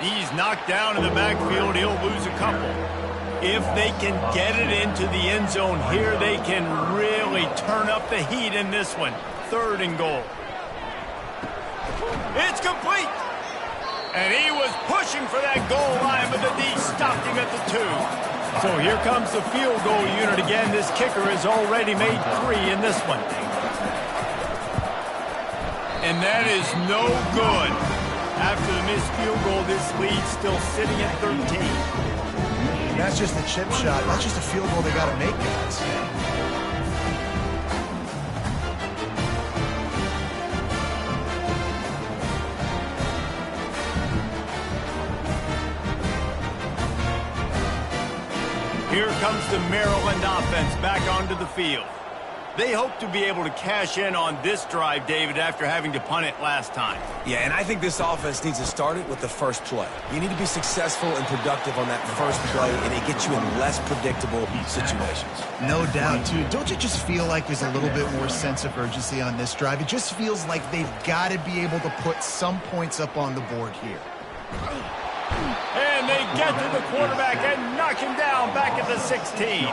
He's knocked down in the backfield. He'll lose a couple. If they can get it into the end zone here, they can really turn up the heat in this one. 3rd and goal. It's complete. And he was pushing for that goal line, but the D stopped him at the 2. So here comes the field goal unit again. This kicker has already made 3 in this one. And that is no good. After the missed field goal, this lead's still sitting at 13. That's just a chip shot. That's just a field goal they got to make, guys. Here comes the Maryland offense back onto the field. They hope to be able to cash in on this drive, David, after having to punt it last time. Yeah, and I think this offense needs to start it with the 1st play. You need to be successful and productive on that 1st play, and it gets you in less predictable situations. No doubt, too. Don't you just feel like there's a little bit more sense of urgency on this drive? It just feels like they've got to be able to put some points up on the board here. And they get to the quarterback and knock him down back at the 16.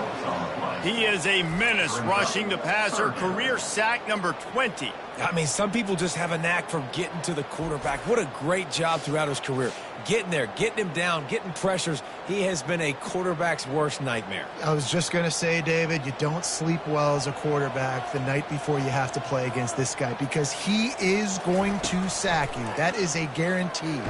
He is a menace rushing the passer. Career sack number 20. I mean, some people just have a knack for getting to the quarterback. What a great job throughout his career. Getting there, getting him down, getting pressures. He has been a quarterback's worst nightmare. I was just going to say, David, you don't sleep well as a quarterback the night before you have to play against this guy because he is going to sack you. That is a guarantee.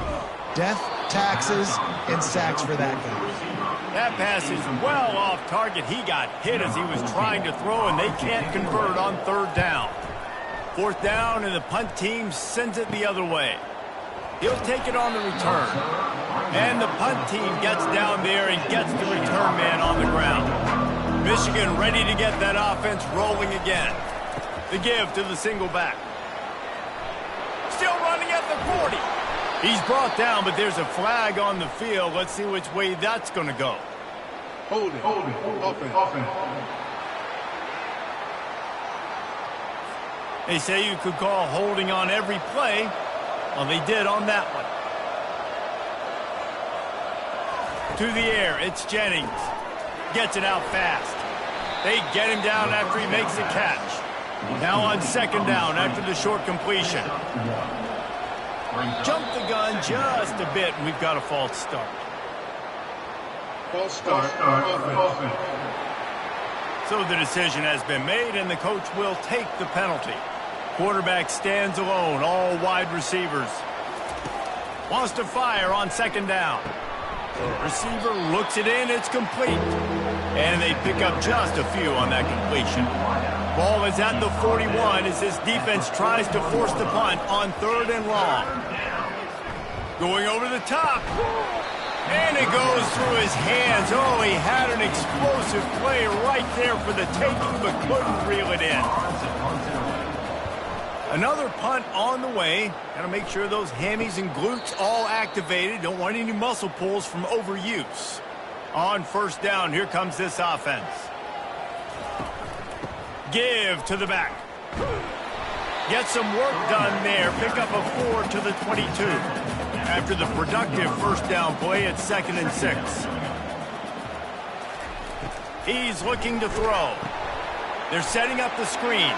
Death, taxes, and sacks for that guy. That pass is well off target. He got hit as he was trying to throw, and they can't convert on 3rd down. 4th down, and the punt team sends it the other way. He'll take it on the return. And the punt team gets down there and gets the return man on the ground. Michigan ready to get that offense rolling again. The give to the single back. Still running at the 40. He's brought down, but there's a flag on the field. Let's see which way that's going to go. Hold it. Offense. They say you could call holding on every play. Well, they did on that one. To the air, it's Jennings. Gets it out fast. They get him down after he makes the catch. Now on 2nd down after the short completion. Jump the gun just a bit, and we've got a false start. False start. Offense. So the decision has been made, and the coach will take the penalty. Quarterback stands alone, all wide receivers. Wants to fire on 2nd down. Receiver looks it in, it's complete. And they pick up just a few on that completion. Ball is at the 41 as this defense tries to force the punt on 3rd and long. Going over the top. And it goes through his hands. Oh, he had an explosive play right there for the taking, but couldn't reel it in. Another punt on the way. Got to make sure those hammies and glutes all activated. Don't want any muscle pulls from overuse. On 1st down, here comes this offense. Give to the back. Get some work done there. Pick up a 4 to the 22. After the productive first down play, it's 2nd and 6. He's looking to throw. They're setting up the screen.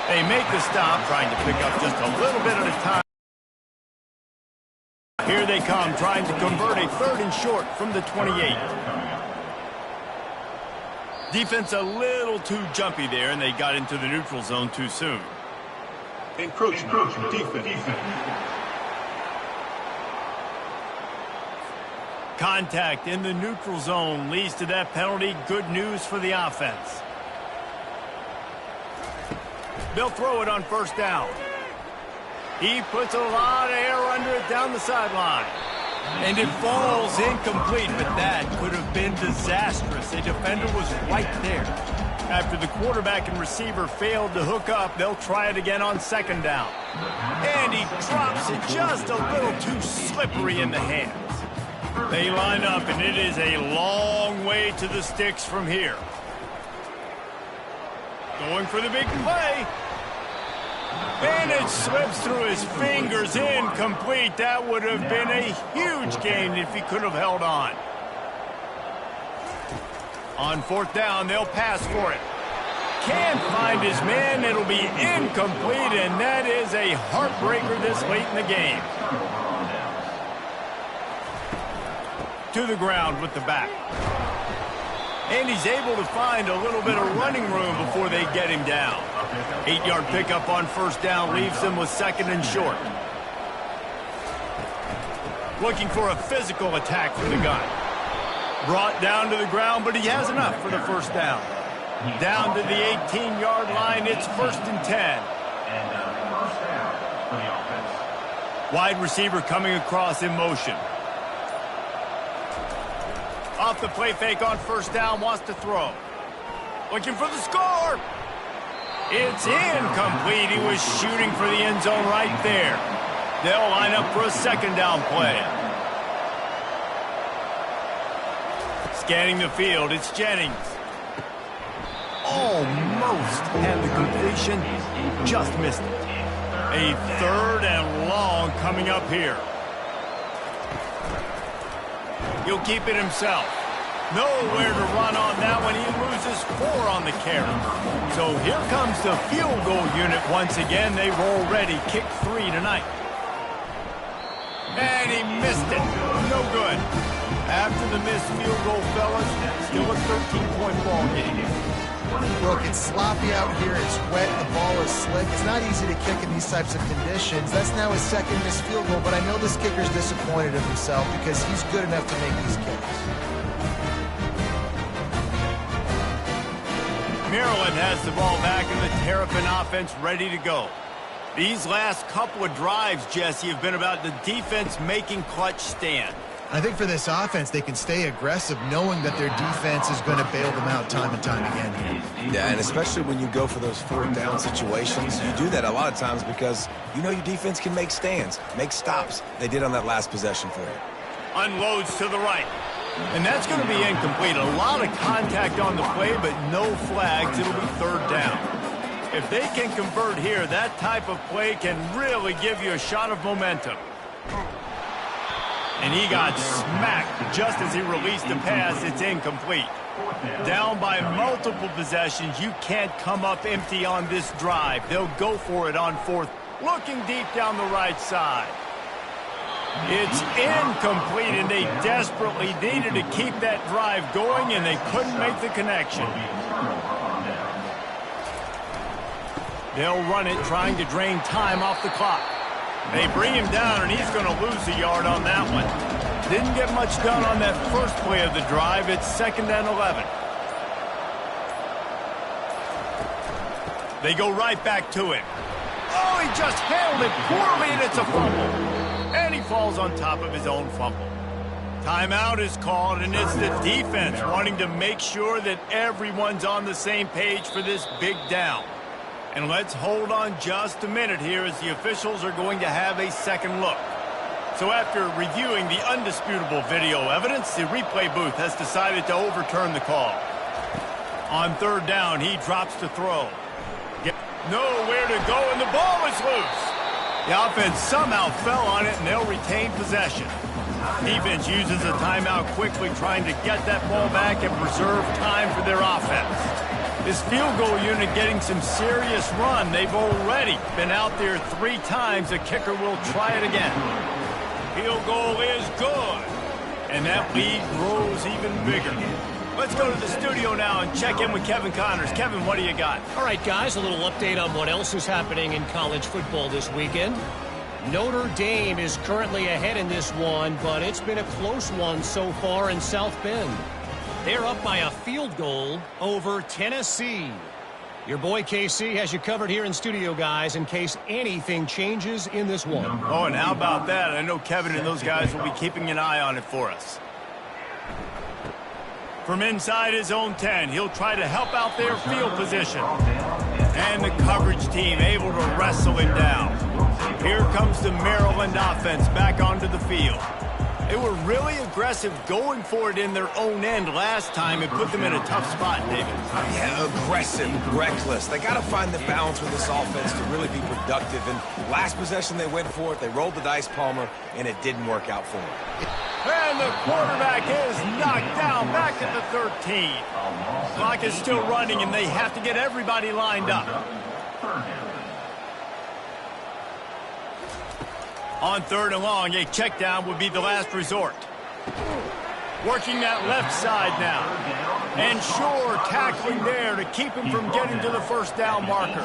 They make the stop, trying to pick up just a little bit at a time. Here they come, trying to convert a 3rd and short from the 28. Defense a little too jumpy there, and they got into the neutral zone too soon. Encroachment. Defense. Contact in the neutral zone leads to that penalty. Good news for the offense. They'll throw it on 1st down. He puts a lot of air under it down the sideline. And it falls incomplete, but that could have been disastrous. A defender was right there. After the quarterback and receiver failed to hook up, they'll try it again on 2nd down. And he drops it just a little too slippery in the hands. They line up, and it is a long way to the sticks from here. Going for the big play. And it slips through his fingers, incomplete. That would have been a huge gain if he could have held on. On 4th down, they'll pass for it. Can't find his man. It'll be incomplete, and that is a heartbreaker this late in the game. To the ground with the back. And he's able to find a little bit of running room before they get him down. 8-yard pickup on 1st down leaves them with 2nd and short. Looking for a physical attack from the gun. Brought down to the ground, but he has enough for the 1st down. Down to the 18-yard line, it's 1st and 10. And 1st down for the offense. Wide receiver coming across in motion. Off the play fake on 1st down, wants to throw. Looking for the score. It's incomplete. He was shooting for the end zone right there. They'll line up for a 2nd down play. Scanning the field, it's Jennings. Almost had the completion, just missed it. A 3rd and long coming up here. He'll keep it himself. Nowhere to run on that one. He loses 4 on the carry. So here comes the field goal unit once again. They've already kicked 3 tonight. And he missed it. No good. After the missed field goal, fellas, still a 13-point ball game. Look, it's sloppy out here. It's wet. The ball is slick. It's not easy to kick in these types of conditions. That's now his 2nd missed field goal, but I know this kicker's disappointed in himself because he's good enough to make these kicks. Maryland has the ball back and the Terrapin offense ready to go. These last couple of drives, Jesse, have been about the defense making clutch stand. I think for this offense, they can stay aggressive knowing that their defense is going to bail them out time and time again. Yeah, and especially when you go for those 4th down situations, you do that a lot of times because you know your defense can make stands, make stops. They did on that last possession for you. Unloads to the right. And that's going to be incomplete. A lot of contact on the play, but no flags. It'll be 3rd down. If they can convert here, that type of play can really give you a shot of momentum. And he got smacked just as he released the pass. It's incomplete. Down by multiple possessions. You can't come up empty on this drive. They'll go for it on 4th. Looking deep down the right side. It's incomplete, and they desperately needed to keep that drive going, and they couldn't make the connection. They'll run it, trying to drain time off the clock. They bring him down, and he's going to lose a yard on that one. Didn't get much done on that first play of the drive. It's 2nd and 11. They go right back to him. Oh, he just handled it poorly, and it's a fumble. And he falls on top of his own fumble. Timeout is called, and it's the defense wanting to make sure that everyone's on the same page for this big down. And let's hold on just a minute here as the officials are going to have a second look. So after reviewing the undisputable video evidence, the replay booth has decided to overturn the call. On third down, he drops to throw. Nowhere to go, and the ball is loose. The offense somehow fell on it, and they'll retain possession. Defense uses a timeout quickly, trying to get that ball back and preserve time for their offense. This field goal unit getting some serious run. They've already been out there 3 times. The kicker will try it again. Field goal is good. And that lead grows even bigger. Let's go to the studio now and check in with Kevin Connors. Kevin, what do you got? All right, guys, a little update on what else is happening in college football this weekend. Notre Dame is currently ahead in this one, but it's been a close one so far in South Bend. They're up by a field goal over Tennessee. Your boy KC has you covered here in studio, guys, in case anything changes in this one. Oh, and how about that? I know Kevin and those guys will be keeping an eye on it for us. From inside his own 10, he'll try to help out their field position. And the coverage team able to wrestle him down. Here comes the Maryland offense back onto the field. They were really aggressive going for it in their own end last time and put them in a tough spot, David. Yeah, aggressive, reckless. They got to find the balance with this offense to really be productive. And last possession they went for it. They rolled the dice, Palmer, and it didn't work out for them. And the quarterback is knocked down back at the 13. Clock is still running, and they have to get everybody lined up. On third and long, a check down would be the last resort. Working that left side now. And sure, tackling there to keep him from getting to the first down marker.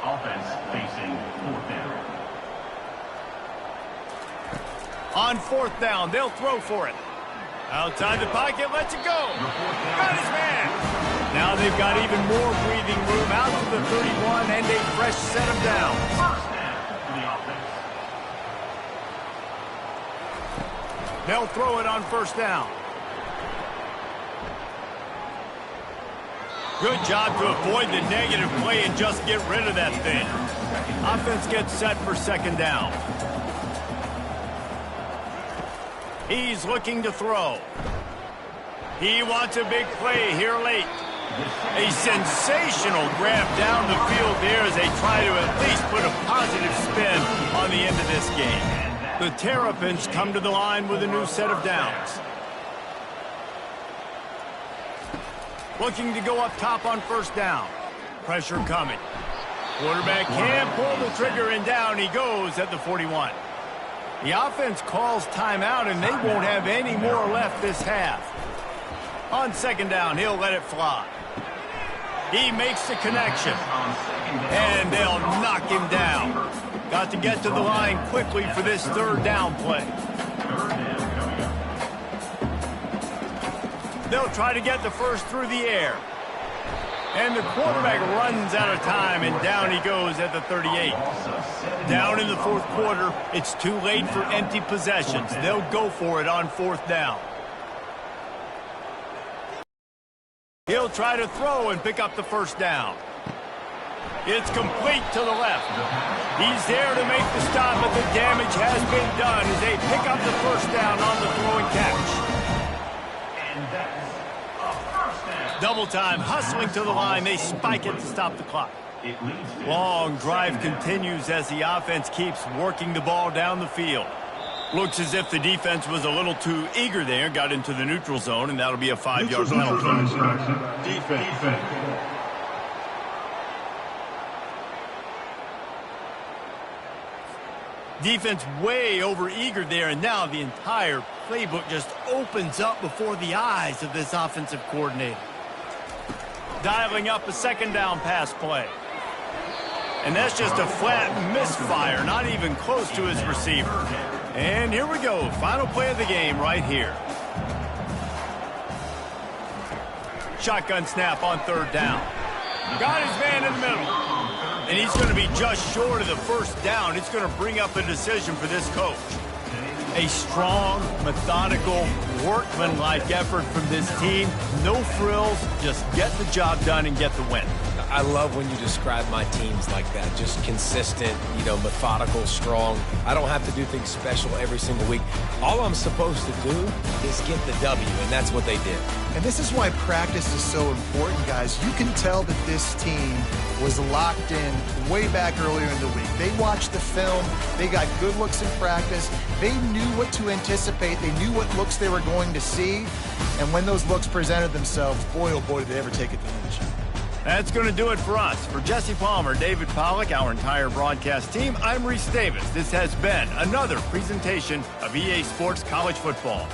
Offense facing fourth down. On fourth down, they'll throw for it. Outside the pocket, lets it go. Got his man. Now they've got even more breathing room out to the 31 and a fresh set of downs. First down for the offense. They'll throw it on first down. Good job to avoid the negative play and just get rid of that thing. Offense gets set for second down. He's looking to throw. He wants a big play here late. A sensational grab down the field there as they try to at least put a positive spin on the end of this game. The Terrapins come to the line with a new set of downs. Looking to go up top on first down. Pressure coming. Quarterback can't pull the trigger, and down he goes at the 41. The offense calls timeout, and they won't have any more left this half. On second down, he'll let it fly. He makes the connection, and they'll knock him down. Got to get to the line quickly for this third down play. They'll try to get the first through the air. And the quarterback runs out of time, and down he goes at the 38. Down in the fourth quarter, it's too late for empty possessions. They'll go for it on fourth down. He'll try to throw and pick up the first down. It's complete to the left. He's there to make the stop, but the damage has been done as they pick up the first down on the throw and catch. And that's a first down. Double time, hustling to the line. They spike it to stop the clock. Long drive continues as the offense keeps working the ball down the field. Looks as if the defense was a little too eager there, got into the neutral zone, and that'll be a 5-yard penalty. Defense. Defense way over eager there, and now the entire playbook just opens up before the eyes of this offensive coordinator. Dialing up a second down pass play. And that's just a flat misfire, not even close to his receiver. And here we go, final play of the game right here. Shotgun snap on third down. Got his man in the middle. And he's going to be just short of the first down. It's going to bring up a decision for this coach. A strong, methodical, workmanlike effort from this team. No frills, just get the job done and get the win. I love when you describe my teams like that. Just consistent, methodical, strong. I don't have to do things special every single week. All I'm supposed to do is get the W, and that's what they did. And this is why practice is so important, guys. You can tell that this team was locked in way back earlier in the week. They watched the film. They got good looks in practice. They knew what to anticipate. They knew what looks they were going to see. And when those looks presented themselves, boy, oh boy, did they ever take advantage. That's going to do it for us. For Jesse Palmer, David Pollack, our entire broadcast team, I'm Reese Davis. This has been another presentation of EA Sports College Football.